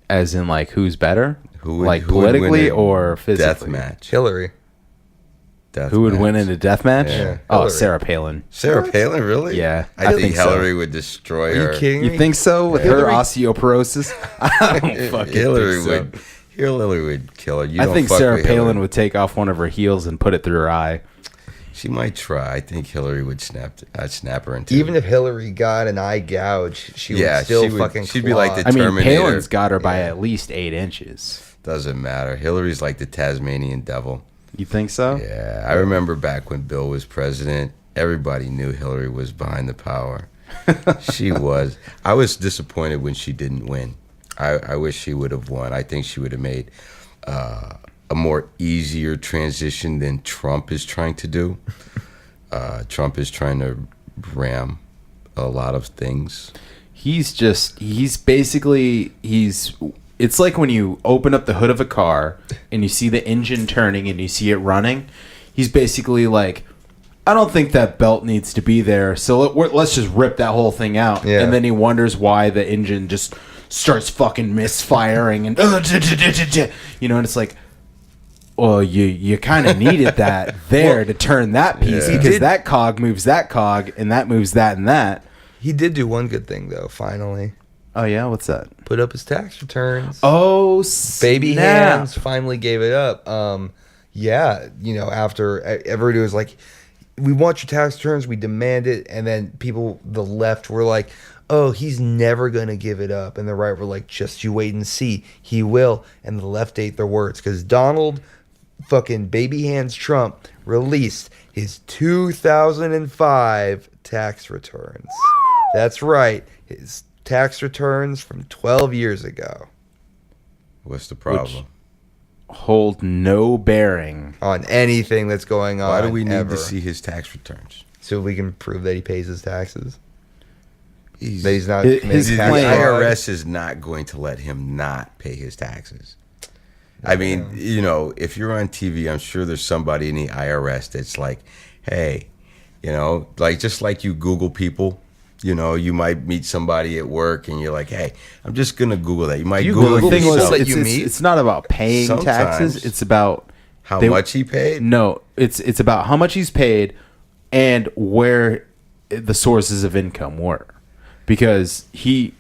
As in, like, who's better?
Who would
politically
win a
or physically?
Death match.
Hillary.
Death
Who would
match.
win in a death match?
Yeah.
Oh,
Hillary.
Sarah Palin.
Sarah Palin, really?
Yeah,
I
I
think
think so.
Hillary would destroy
Are
her.
you kidding me?
You think so? With
Hillary-
her osteoporosis? I don't fucking
Hillary
think so.
Hillary would kill her. You
I
don't
think
fuck
Sarah
with Hillary.
Palin would take off one of her heels and put it through her eye.
She might try. I think Hillary would snap her into.
Even if Hillary got an eye gouge, she would still fucking.
She'd be like the
I mean,
Terminator.
Palin's got her by at least 8 inches.
Doesn't matter. Hillary's like the Tasmanian devil.
You think so?
Yeah, I remember back when Bill was president, everybody knew Hillary was behind the power. She was. I was disappointed when she didn't win. I wish she would have won. I think she would have made a more easier transition than Trump is trying to do. Trump is trying to ram a lot of things.
It's like when you open up the hood of a car and you see the engine turning and you see it running. He's basically like, I don't think that belt needs to be there, so let's just rip that whole thing out.
Yeah.
And then he wonders why the engine just starts fucking misfiring and and it's like, well, you kind of needed that there to turn that piece because that cog moves that cog and that moves that and that.
He did do one good thing though. Finally,
Oh yeah, what's that?
put up his tax returns.
Oh,
Baby
snap.
hands finally gave it up. After everybody was like, we want your tax returns, we demand it, and then people, the left, were like, oh, he's never gonna give it up, and the right were like, just you wait and see, he will, and the left ate their words because Donald fucking baby hands Trump released his 2005 tax returns. That's right, his tax returns from 12 years ago.
What's the problem?
Hold no bearing.
On anything that's going on.
Why do we need
ever.
to see his tax returns?
So we can prove that he pays his taxes? That
He's
he's not
His
making
the
tax
claim-
fraud?
IRS is not going to let him not pay his taxes. I mean, if you're on TV, I'm sure there's somebody in the IRS that's like, hey, just like you Google people, you might meet somebody at work and you're like, hey, I'm just going to Google that. You might
You
Google
Google
The thing
people
yourself.
that
was,
you
it's,
meet?
it's not about paying
Sometimes.
taxes. It's about
How
they-
much he paid?
No, it's about how much he's paid and where the sources of income were. Because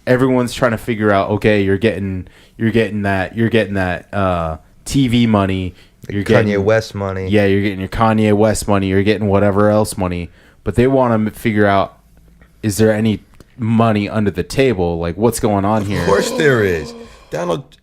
everyone's trying to figure out, okay, you're getting that TV money, you're getting
Kanye West money.
Yeah, you're getting your Kanye West money, you're getting whatever else money, but they want to figure out, is there any money under the table? Like, what's going on here?
Of course there is. Donald.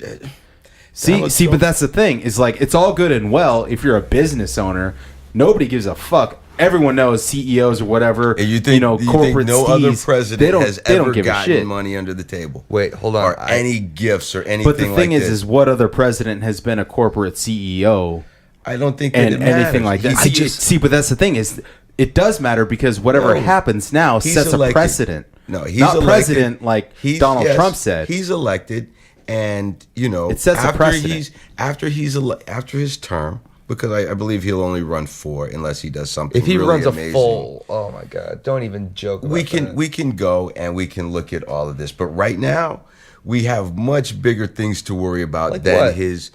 See,
Donald
but
Trump-
that's the thing. Is like, it's all good and well if you're a business owner. Nobody gives a fuck. Everyone knows CEOs or whatever.
And you think,
corporate
no other
steez,
president has
they don't
ever
give a shit.
gotten money under the table?
Wait, hold on.
Or any gifts or anything
But the thing
like
is,
this.
what other president has been a corporate CEO
I don't think that
and
it matters.
anything like that?
He's
But that's the thing is, it does matter because whatever
No,
happens now
he's
sets
elected.
a precedent.
No, he's
not
elected.
president like Donald Trump said.
He's elected, and
It sets a precedent.
after his term, because I believe he'll only run 4 unless he does something.
If he
really
runs
amazing.
a full, oh my God, don't even joke about
we can
that.
we can go and we can look at all of this, but right now we have much bigger things to worry about
Like
than
what?
his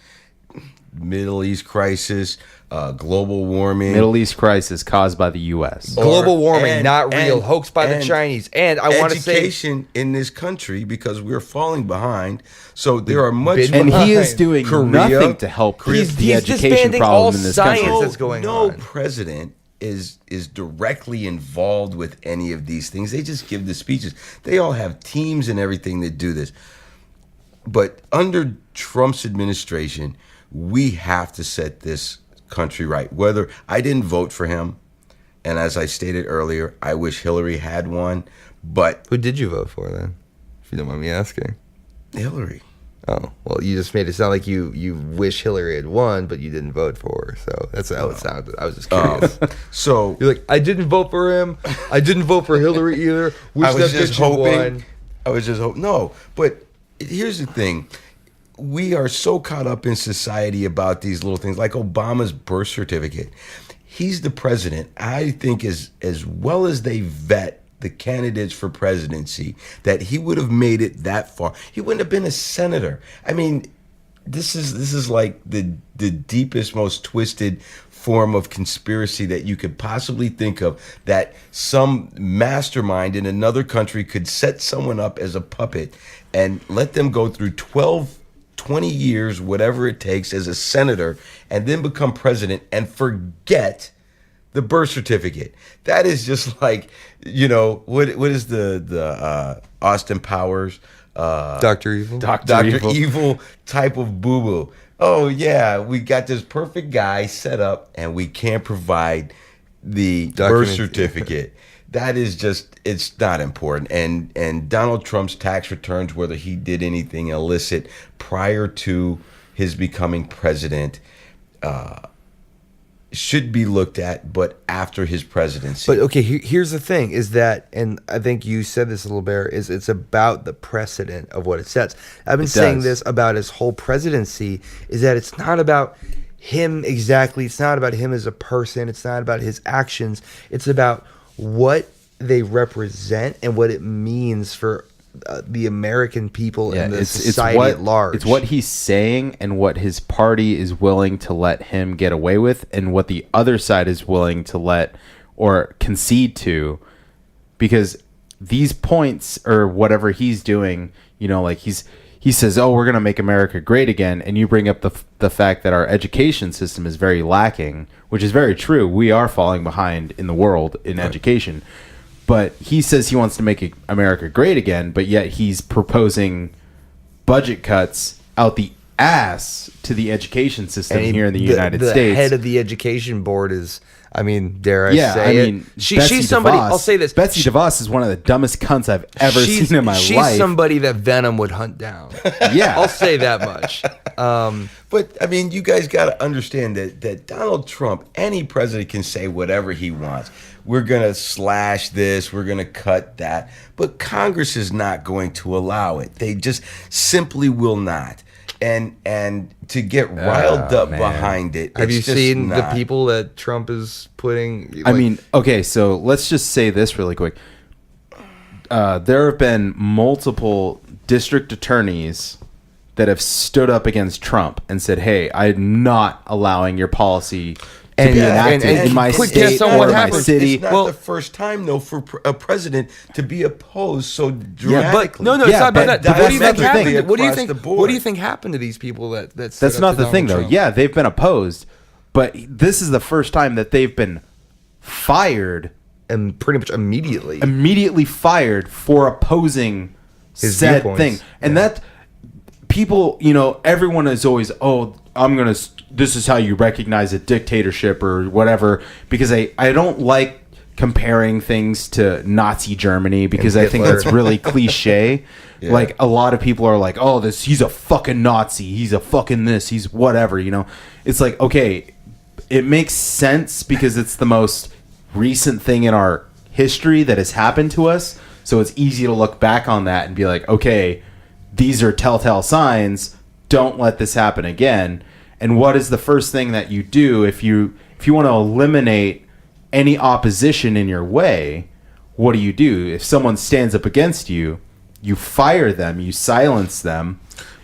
Middle East crisis, global warming.
Middle East crisis caused by the U.S.
Global warming,
and-
not real,
and-
hoaxed by the
and
Chinese. And I want to say,
education in this country because we're falling behind. So there are much
bid-
And he is
Behind
doing
Korea,
nothing to help
He's-
the
he's
education
disbanding
problem
all
in this
science
country.
that's going
no
on.
president is directly involved with any of these things. They just give the speeches. They all have teams and everything that do this. But under Trump's administration, we have to set this country right. Whether I didn't vote for him, and as I stated earlier, I wish Hillary had won, but
who did you vote for then? If you don't mind me asking.
Hillary.
Oh, well, you just made it sound like you wish Hillary had won, but you didn't vote for her. So that's how it sounded. I was just curious.
So
You're like, I didn't vote for him. I didn't vote for Hillary either. Wish
I was
that
just
bitch had
hoping.
won.
I was just hoping. No, but here's the thing. We are so caught up in society about these little things, like Obama's birth certificate. He's the president. I think as well as they vet the candidates for presidency, that he would have made it that far. He wouldn't have been a senator. I mean, this is like the deepest, most twisted form of conspiracy that you could possibly think of, that some mastermind in another country could set someone up as a puppet and let them go through 12 20 years, whatever it takes, as a senator, and then become president and forget the birth certificate. That is just like, what is the Austin Powers,
Dr. Evil.
Dr. Evil type of boo-boo. Oh yeah, we got this perfect guy set up and we can't provide the birth certificate. That is just, it's not important. And Donald Trump's tax returns, whether he did anything illicit prior to his becoming president, should be looked at, but after his presidency.
But okay, here's the thing: is that, and I think you said this a little bit, is it's about the precedent of what it sets. I've been saying this about his whole presidency: is that it's not about him exactly. It's not about him as a person. It's not about his actions. It's about what they represent and what it means for the American people and the society at large.
It's what he's saying and what his party is willing to let him get away with, and what the other side is willing to let or concede to, because these points or whatever he's doing, like he says, oh, we're going to make America great again, and you bring up the fact that our education system is very lacking, which is very true. We are falling behind in the world in education. But he says he wants to make America great again, but yet he's proposing budget cuts out the ass to the education system here in the United States.
The head of the education board is, dare I say it? She's somebody, I'll say this.
Betsy DeVos is one of the dumbest cunts I've ever seen in my life.
She's somebody that Venom would hunt down.
Yeah.
I'll say that much.
But, you guys got to understand that Donald Trump, any president, can say whatever he wants. We're going to slash this, we're going to cut that. But Congress is not going to allow it. They just simply will not. And to get riled up behind it.
Have you seen the people that Trump is putting?
Okay, so let's just say this really quick. There have been multiple district attorneys that have stood up against Trump and said, hey, I'm not allowing your policy to be enacted in my state or my city.
It's not the first time, though, for a president to be opposed so dramatically.
It's not about that. What do you think happened to these people that
That's not the thing, though. Yeah, they've been opposed, but this is the first time that they've been fired.
And pretty much
immediately fired for opposing
his
said
viewpoints.
thing. And that people, everyone is always, this is how you recognize a dictatorship or whatever, because I don't like comparing things to Nazi Germany, because I think that's really cliche. Yeah. Like, a lot of people are like, oh, he's a fucking Nazi, he's a fucking this, he's whatever, It's like, okay, it makes sense because it's the most recent thing in our history that has happened to us, so it's easy to look back on that and be like, okay, these are telltale signs, don't let this happen again. And what is the first thing that you do if you want to eliminate any opposition in your way? What do? If someone stands up against you, you fire them, you silence them.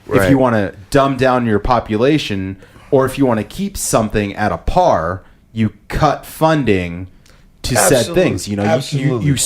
Right. If you want to dumb down your population, or if you want to keep something at a par, you cut funding to said things. You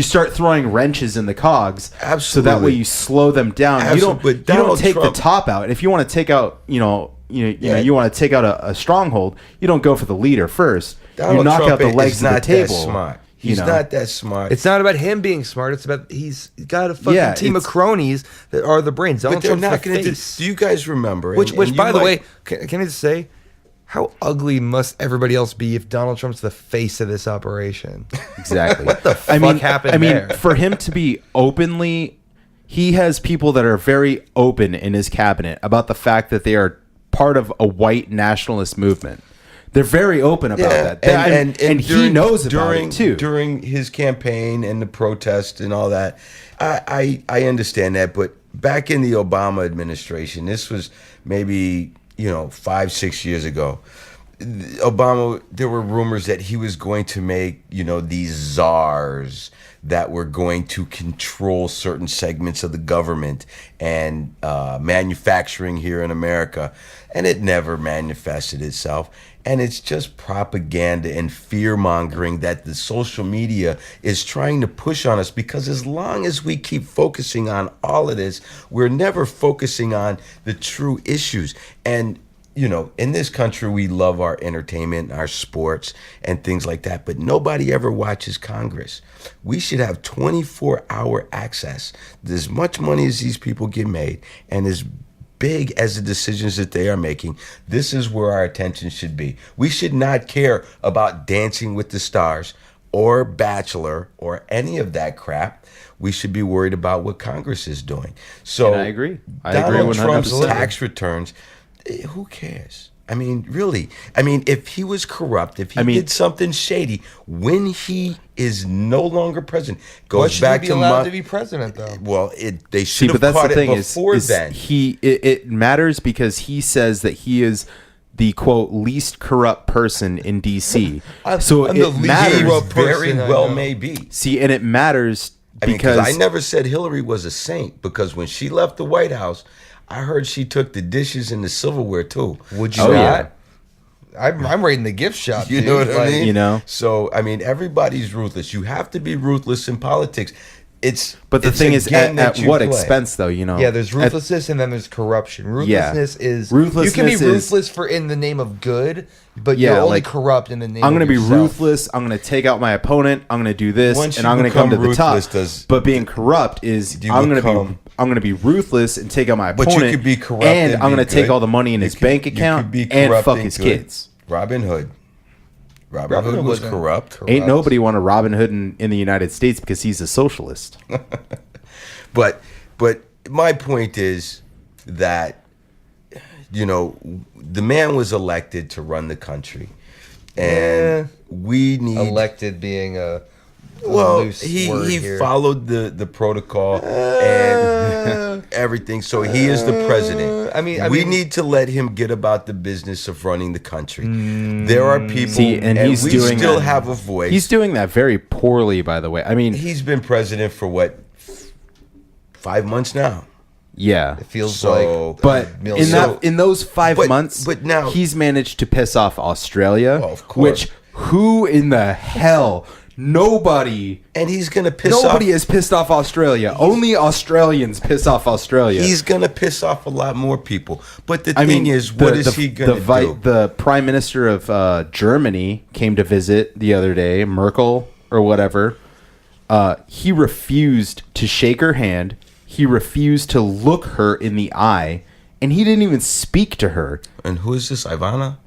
start throwing wrenches in the cogs.
Absolutely.
So that way you slow them down. You don't take the top out. If you want to take out, you want to take out a stronghold, you don't go for the leader first. You knock out the legs of the table.
Smart. He's not that smart.
It's not about him being smart. It's about he's got a fucking team of cronies that are the brains.
But they're not going to. Do you guys remember?
Which by the way, can I just say, how ugly must everybody else be if Donald Trump's the face of this operation?
Exactly.
What the fuck happened there?
For him to be openly, he has people that are very open in his cabinet about the fact that they are part of a white nationalist movement. They're very open about that. And he knows about it too.
During his campaign and the protests and all that, I understand that. But back in the Obama administration, this was maybe 5-6 years ago, Obama, there were rumors that he was going to make, these czars that were going to control certain segments of the government and manufacturing here in America. And it never manifested itself. And it's just propaganda and fear mongering that the social media is trying to push on us, because as long as we keep focusing on all of this, we're never focusing on the true issues. And in this country, we love our entertainment, our sports, and things like that, but nobody ever watches Congress. We should have 24-hour access. As much money as these people get made, and as big as the decisions that they are making, this is where our attention should be. We should not care about Dancing with the Stars or Bachelor or any of that crap. We should be worried about what Congress is doing. So
And I agree.
Donald Trump's
100%.
tax returns, who cares? I mean, really. I mean, if he was corrupt, if he did something shady, when he is no longer president,
Why
goes
should
back
he be
to
allowed to be president, though?
well, they
See,
should
but
have
that's
caught
the
it
thing
before
is
then.
it matters because he says that he is the quote least corrupt person in DC. So
I'm the
it
least
matters.
corrupt
Very
person I
well
know.
may be.
See, and it matters
I mean,
because
I never said Hillary was a saint, because when she left the White House, I heard she took the dishes and the silverware too.
Would you
Oh, yeah.
not? I'm raiding the gift shop.
You
dude.
know what I
Like,
mean? So, I mean, everybody's ruthless. You have to be ruthless in politics.
But the
it's
thing
a
is,
game that
at
you
what
play.
expense, though?
Yeah, there's ruthlessness and then there's corruption. Ruthlessness is
Ruthlessness
you can be
is-
ruthless for in the name of good, but
Yeah,
you're only
like,
corrupt in the name.
I'm going to
of
be
yourself.
ruthless. I'm going to take out my opponent. I'm going to do this,
Once
and
you
I'm going to come to
become
the top.
ruthless,
But being corrupt is
You
I'm going
become-
to be ruthless and take out my
But you
opponent.
could be corrupt
and
and
I'm
be
going to take
good.
all the money in
You
his
could-
bank
you
account
could be
and
corrupt
fuck
and
his
good.
kids.
Robin Hood. Robin
Robin
Hood
Hood
was
wasn't
corrupt.
corrupt.
Ain't nobody want a Robin Hood in the United States because he's a socialist.
But my point is that, the man was elected to run the country. And we need...
Elected being a
Well,
loose word
he
here.
followed the protocol and everything, so he is the president.
I mean-
we need to let him get about the business of running the country. There are people,
See, and he's
we
doing
still
that.
have a voice.
He's doing that very poorly, by the way. I mean,
He's been president for what, 5 months now?
yeah.
It feels
So-
like
But
million.
in those 5
But-
months,
but now-
he's managed to piss off Australia.
Well, of course.
Which who in the hell? Nobody
And he's gonna piss off.
Nobody has pissed off Australia. Only Australians piss off Australia.
He's gonna piss off a lot more people. But the
I
thing
mean,
is, what is he gonna do?
The prime minister of Germany came to visit the other day, Merkel or whatever. He refused to shake her hand. He refused to look her in the eye, and he didn't even speak to her.
And who is this, Ivana?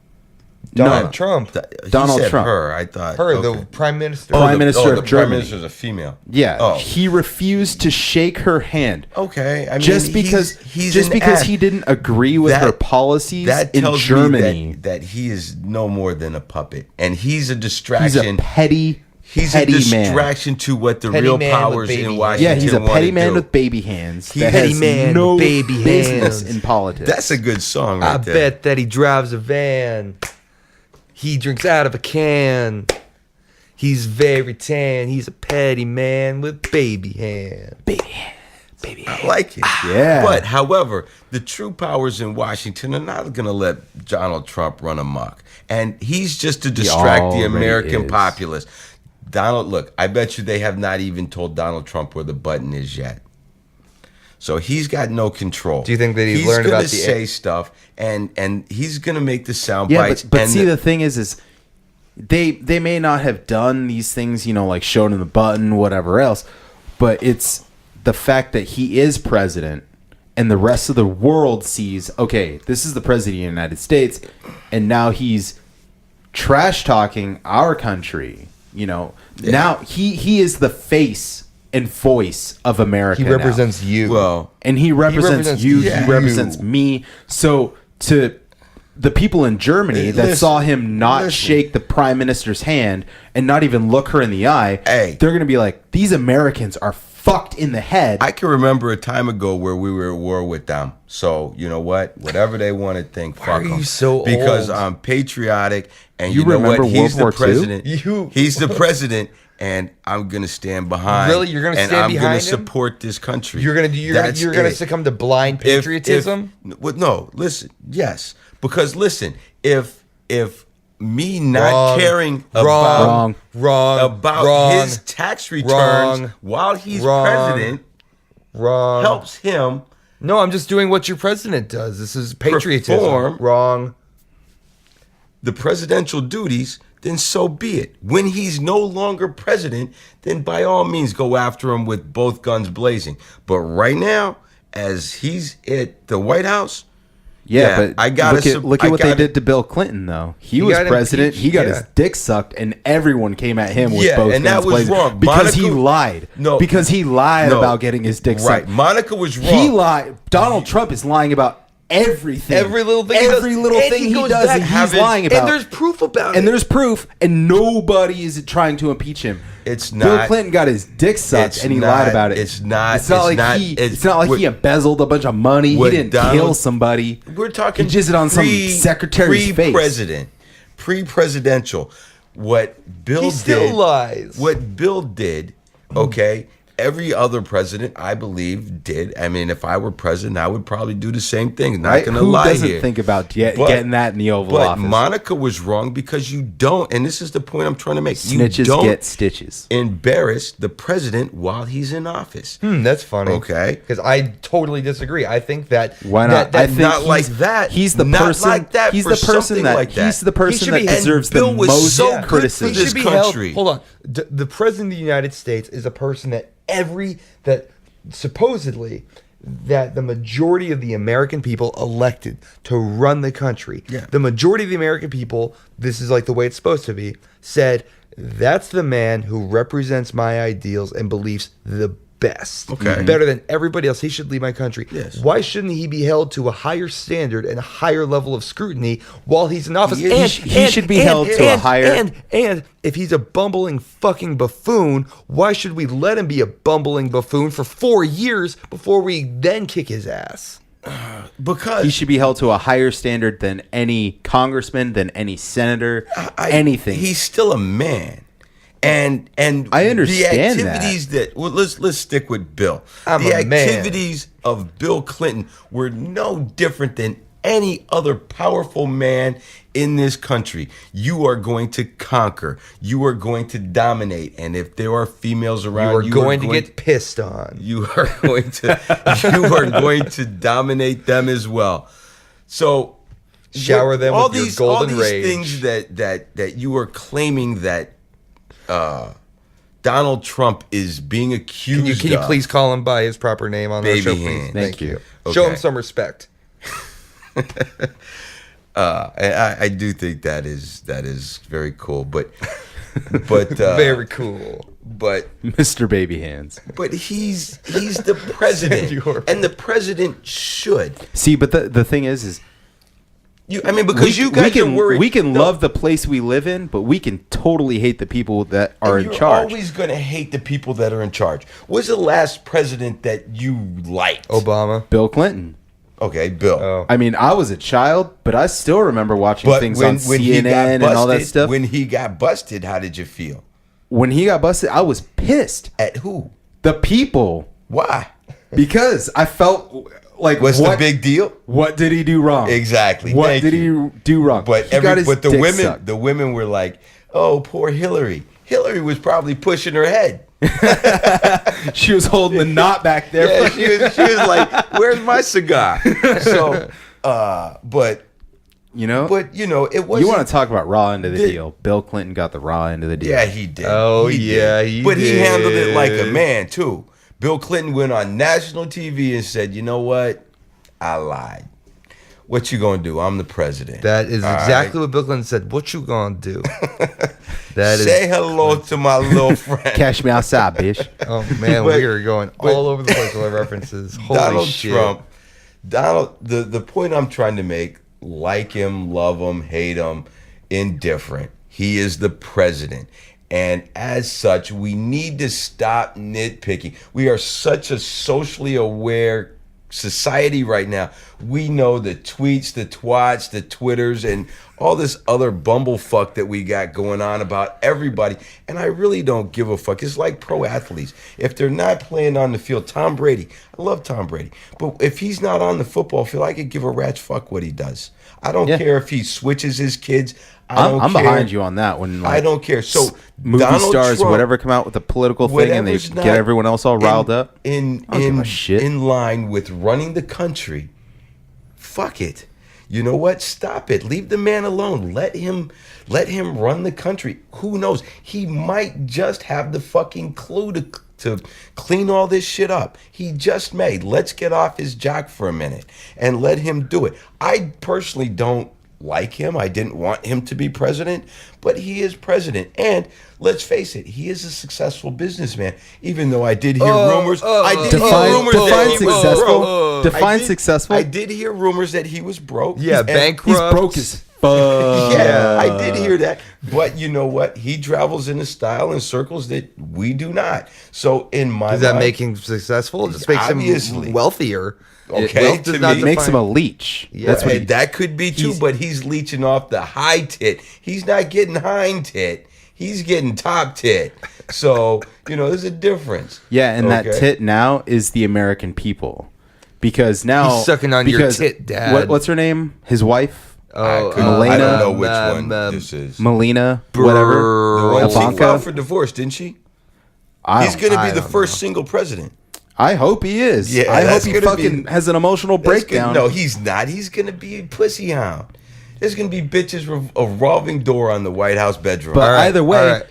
Donald
No.
Trump.
He
Donald
said
Trump.
Her, I thought.
Her,
okay.
the prime minister.
Prime Minister
the
of Germany.
Prime Minister is a female.
Yeah,
Oh.
he refused to shake her hand.
Okay. I mean,
Just because
he's
just
an
because
act.
he didn't agree with
That-
her policies
that
in
tells
Germany.
me that he is no more than a puppet, and he's a
He's
distraction.
a petty
He's a
petty man.
distraction to what the
Petty
real
man with
powers
baby
in
hands.
Washington
Yeah, he's a
wanna
petty man
do.
with baby hands.
He's
that
a petty
has
man
no
with baby
business
hands.
in politics.
That's a good song
I
right there.
bet that he drives a van. He drinks out of a can. He's very tan. He's a petty man with baby hands.
I like it.
Yeah.
But, however, the true powers in Washington are not going to let Donald Trump run amok. And he's just to distract the
already
American
is.
populace. Donald, look, I bet you they have not even told Donald Trump where the button is yet. So he's got no control.
Do you think that he's
he's
learned
gonna
about the-
say stuff and he's gonna make the sound
yeah,
bites?
but
and
see, the thing is they may not have done these things, like showing him the button, whatever else, but it's the fact that he is president and the rest of the world sees, okay, this is the president of the United States, and now he's trash talking our country. Now he is the face and voice of America.
He
now.
represents you.
well,
And he represents
represents
you.
you.
He represents me. So to the people in Germany that
Listen,
saw him not
listen.
shake the prime minister's hand and not even look her in the eye,
Hey.
they're going to be like, these Americans are fucked in the head.
I can remember a time ago where we were at war with them. So you know what? Whatever they want to think,
Why
fuck
are
them.
you so
Because
old?
I'm patriotic, and
You
you know
remember
what? He's
World
the
War II?
president. He's the president, and I'm gonna stand behind.
Really? You're gonna stand
and I'm
behind
gonna
him?
support this country.
You're gonna
That's it.
succumb to blind
If-
patriotism.
well, no, listen. Yes, because listen, if me not
Wrong.
caring
Wrong. Wrong.
about
Wrong.
his tax returns
Wrong.
while he's
Wrong.
president
Wrong.
helps him
No, I'm just doing what your president does. This is patriotism.
Perform.
Wrong.
the presidential duties, then so be it. When he's no longer president, then by all means go after him with both guns blazing. But right now, as he's at the White House,
Yeah, but
I gotta
look at what they
gotta-
did to Bill Clinton, though. He
He
was
got
president.
impeached,
He got
yeah.
his dick sucked, and everyone came at him with
Yeah,
both
and that
guns
was
blazing
wrong.
because he
Monica-
lied.
No.
Because he lied
No.
about getting his dick
right?
sucked.
Monica was wrong.
He lied. Donald Trump is lying about everything.
Every little thing he does.
Every little
And
thing he
goes
does,
back
and he's
having-
lying about.
And there's proof about it.
And there's proof, and nobody is trying to impeach him.
It's
Bill
not-
Clinton got his dick sucked,
it's
and he
not-
lied about it.
it's not-
It's not
it's
like
not-
he.
it's-
It's not like
what-
he embezzled a bunch of money. He
what
didn't
Donald-
kill somebody.
We're talking
He jizzed on some secretary's face.
Pre-president, pre-presidential. What Bill
He
did,
still lies.
What Bill did, okay. Every other president, I believe, did. I mean, if I were president, I would probably do the same thing. Not
Right?
going to
Who
lie
doesn't
here.
think about
But-
getting that in the Oval
But
Office?
Monica was wrong because you don't, and this is the point I'm trying to make. You
Snitches
don't
get stitches.
embarrass the president while he's in office.
That's funny.
Okay.
Because I totally disagree. I think that.
Why not?
That,
I think
not
he's,
like that.
He's the
Not
person.
like that
he's
for
the person
something
that.
like that.
He's the
He
person
should
that
be- and
deserves the
Bill was
most
so good for
criticism.
this
should be held.
country.
Hold on. The president of the United States is a person that supposedly that the majority of the American people elected to run the country.
Yeah.
The majority of the American people, this is like the way it's supposed to be, said that's the man who represents my ideals and beliefs the best.
Okay.
Better than everybody else. He should lead my country.
Yes.
Why shouldn't he be held to a higher standard and a higher level of scrutiny while he's in office?
He
should be held to a higher-
And if he's a bumbling fucking buffoon, why should we let him be a bumbling buffoon for 4 years before we then kick his ass?
Because
He should be held to a higher standard than any congressman, than any senator, anything.
He's still a man. And
I understand
the activities that well, let's stick with Bill.
I'm
the
a man.
activities of Bill Clinton were no different than any other powerful man in this country. You are going to conquer. You are going to dominate. And if there are females around,
You are going to get pissed on.
you are going to dominate them as well. So
Shower them
all
with your
these,
golden
all these
rage.
things that you are claiming that Donald Trump is being accused.
Can you
of.
please call him by his proper name on the
Baby
show, please?
hand.
Thank you.
Okay.
Show him some respect.
I do think that is very cool, but
Very cool.
but
Mr. Baby Hands.
but he's the president,
You're-
and the president should.
See, but the thing is
Because you guys
can
are worried.
we can
No,
love the place we live in, but we can totally hate the people that are
and
in
you're
charge.
always going to hate the people that are in charge. What's the last president that you liked?
Obama.
Bill Clinton.
Okay, Bill.
Oh.
I mean, I was a child, but I still remember watching
But
things
when,
on
when he got
CNN
busted,
and all that stuff.
when he got busted, how did you feel?
When he got busted, I was pissed.
At who?
The people,
Why?
because I felt like
What's
what,
the big deal?
What did he do wrong?
Exactly.
What
Thank
did
you.
he do wrong?
But
He got his
the
dick
women,
sucked.
the women were like, "Oh, poor Hillary." Hillary was probably pushing her head.
She was holding the knot back there.
Yeah, she was like, "Where's my cigar?" So, but
you know,
it was.
you want to talk about raw end of the
the-
deal? Bill Clinton got the raw end of the deal.
Yeah, he did.
Oh,
He
yeah,
did.
he
But he handled it like a
did.
man too. Bill Clinton went on national TV and said, "You know what? I lied. What you gonna do? I'm the president."
That is
All
exactly
right?
what Bill Clinton said. What you gonna do? That is.
Say hello to my little friend.
Cash me outside, bitch.
Oh man,
But-
we are going
but-
all over the place with our references. Holy
Donald
shit.
Trump. The point I'm trying to make, like him, love him, hate him, indifferent. He is the president. And as such, we need to stop nitpicking. We are such a socially aware society right now. We know the tweets, the twats, the Twitters, and all this other bumblefuck that we got going on about everybody. And I really don't give a fuck. It's like pro athletes. If they're not playing on the field, Tom Brady, I love Tom Brady, but if he's not on the football field, I could give a rat's fuck what he does. I don't care if he switches his kids.
I'm behind you on that. When
I don't care. So
movie
Donald
stars,
Trump,
whatever, come out with a political thing and they
whatever's
get
not
everyone else all riled up.
in
I don't give a shit.
in line with running the country. Fuck it. You know what? Stop it. Leave the man alone. Let him run the country. Who knows? He might just have the fucking clue to clean all this shit up. He just may. Let's get off his jock for a minute and let him do it. I personally don't like him. I didn't want him to be president, but he is president. And let's face it, he is a successful businessman. Even though I did hear rumors. I did hear rumors that he was broke.
Define successful.
I did hear rumors that he was broke.
Yeah,
And-
bankrupt.
He's broke as fuck.
Yeah, I did hear that. But you know what? He travels in a style and circles that we do not. So in my
Does that
mind,
make him successful? It just makes
Obviously.
him wealthier.
Okay,
Wealth does
to
not
me-
It makes him a
define-
leech.
Yeah.
That's what
and that could be too, but he's leeching off the high tit. He's not getting hind tit. He's getting top tit. So, there's a difference.
Yeah, and that
Okay?
tit now is the American people. Because now
He's sucking on your tit, Dad.
What's her name? His wife?
I
Melania?
don't know which one this is.
Melina,
Brr.
whatever.
The one she
Ivanka?
filed for divorce, didn't she? He's going to
I
be the
don't
first single president.
I hope he is.
Yeah,
I hope
that's
he
gonna
fucking
be-
has an emotional
That's good.
breakdown.
No, he's not. He's going to be a pussy hound. There's going to be bitches a revolving door on the White House bedroom.
But
All right,
either way,
all right.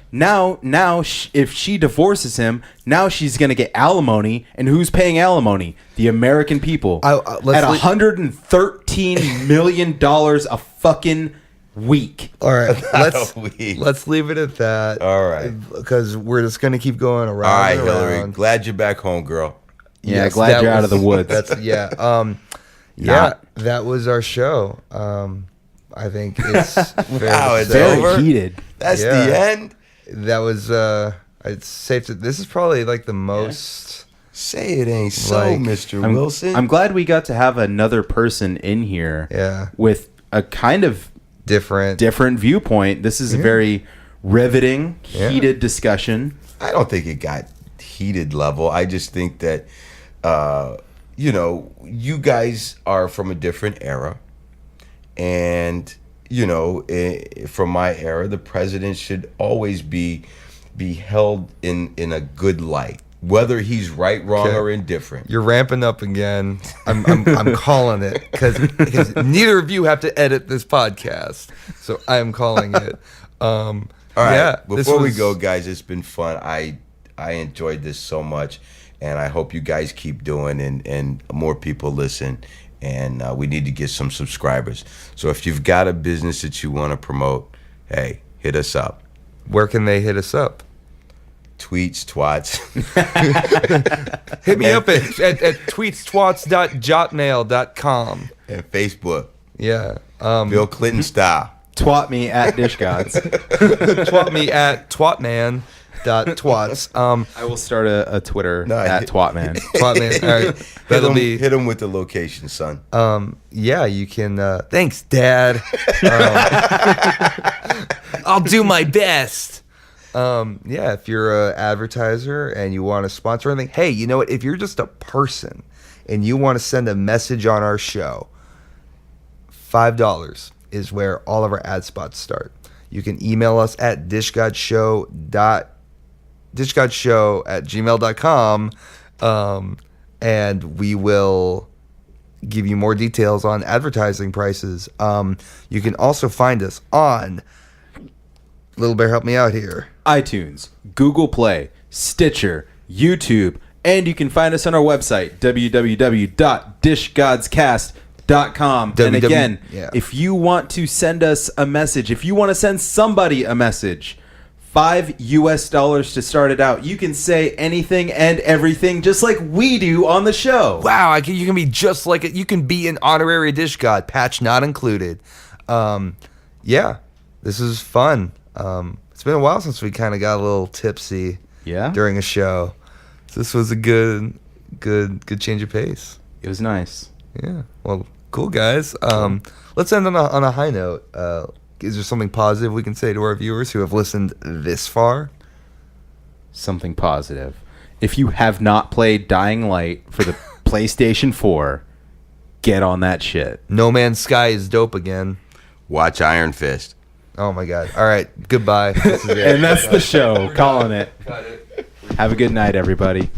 now, if she divorces him, now she's gonna get alimony, and who's paying alimony? The American people.
let's
At
leave-
$113 million a fucking week.
All right,
week.
let's leave it at that.
All right.
Because we're just gonna keep going around.
All right,
and
Hillary.
around.
Glad you're back home, girl.
Yeah,
Yes,
glad
that
you're out
was-
of the woods.
That's that was our show. I think it's
Wow, it's
Very
over?
heated.
That's
Yeah.
the end.
That was it's safe to. This is probably like the most.
Say it ain't so,
Like,
Mr.
I'm,
Wilson.
I'm glad we got to have another person in here
Yeah.
with a kind of different viewpoint. This is a very riveting,
Yeah.
heated discussion.
I don't think it got heated level. I just think that, you guys are from a different era. And, from my era, the president should always be held in a good light, whether he's right, wrong,
Okay.
or indifferent.
You're ramping up again. I'm calling it because neither of you have to edit this podcast, so I'm calling it.
All right.
Yeah, this
Before we
was-
go, guys, it's been fun. I enjoyed this so much, and I hope you guys keep doing and more people listen. And we need to get some subscribers. So if you've got a business that you want to promote, hey, hit us up.
Where can they hit us up?
Tweets, twats.
Hit me up at tweetstwats.jotmail.com.
and Facebook.
Yeah.
Bill Clinton style.
Twat me at Dish Gods.
Twat me at twatman.twats.
I will start a Twitter
No,
at Twatman.
Twatman. All right. That'll be.
Hit him with the location, son.
Yeah, you can. Thanks, Dad. I'll do my best. Yeah, if you're an advertiser and you want to sponsor anything, hey, you know what? If you're just a person and you want to send a message on our show, $5 is where all of our ad spots start. You can email us at dishgodshow@gmail.com, and we will give you more details on advertising prices. You can also find us on Little Bear, help me out here.
iTunes, Google Play, Stitcher, YouTube, and you can find us on our website, www.dishgodscast.com. And again,
yeah.
if you want to send us a message, if you want to send somebody a message, $5 to start it out. You can say anything and everything just like we do on the show.
Wow, you can be just like it. You can be an honorary dish god, patch not included. Yeah, this is fun. It's It's been a while since we kind of got a little tipsy
Yeah,
during a show. So this was a good change of pace.
it was nice.
Yeah. Well, cool guys. Let's end on a high note. Is there something positive we can say to our viewers who have listened this far?
Something positive. If you have not played Dying Light for the PlayStation 4, get on that shit.
No Man's Sky is dope again.
Watch Iron Fist.
Oh my god. All right. Goodbye. This is it.
And that's the show. Calling it.
Cut it.
Have a good night, everybody.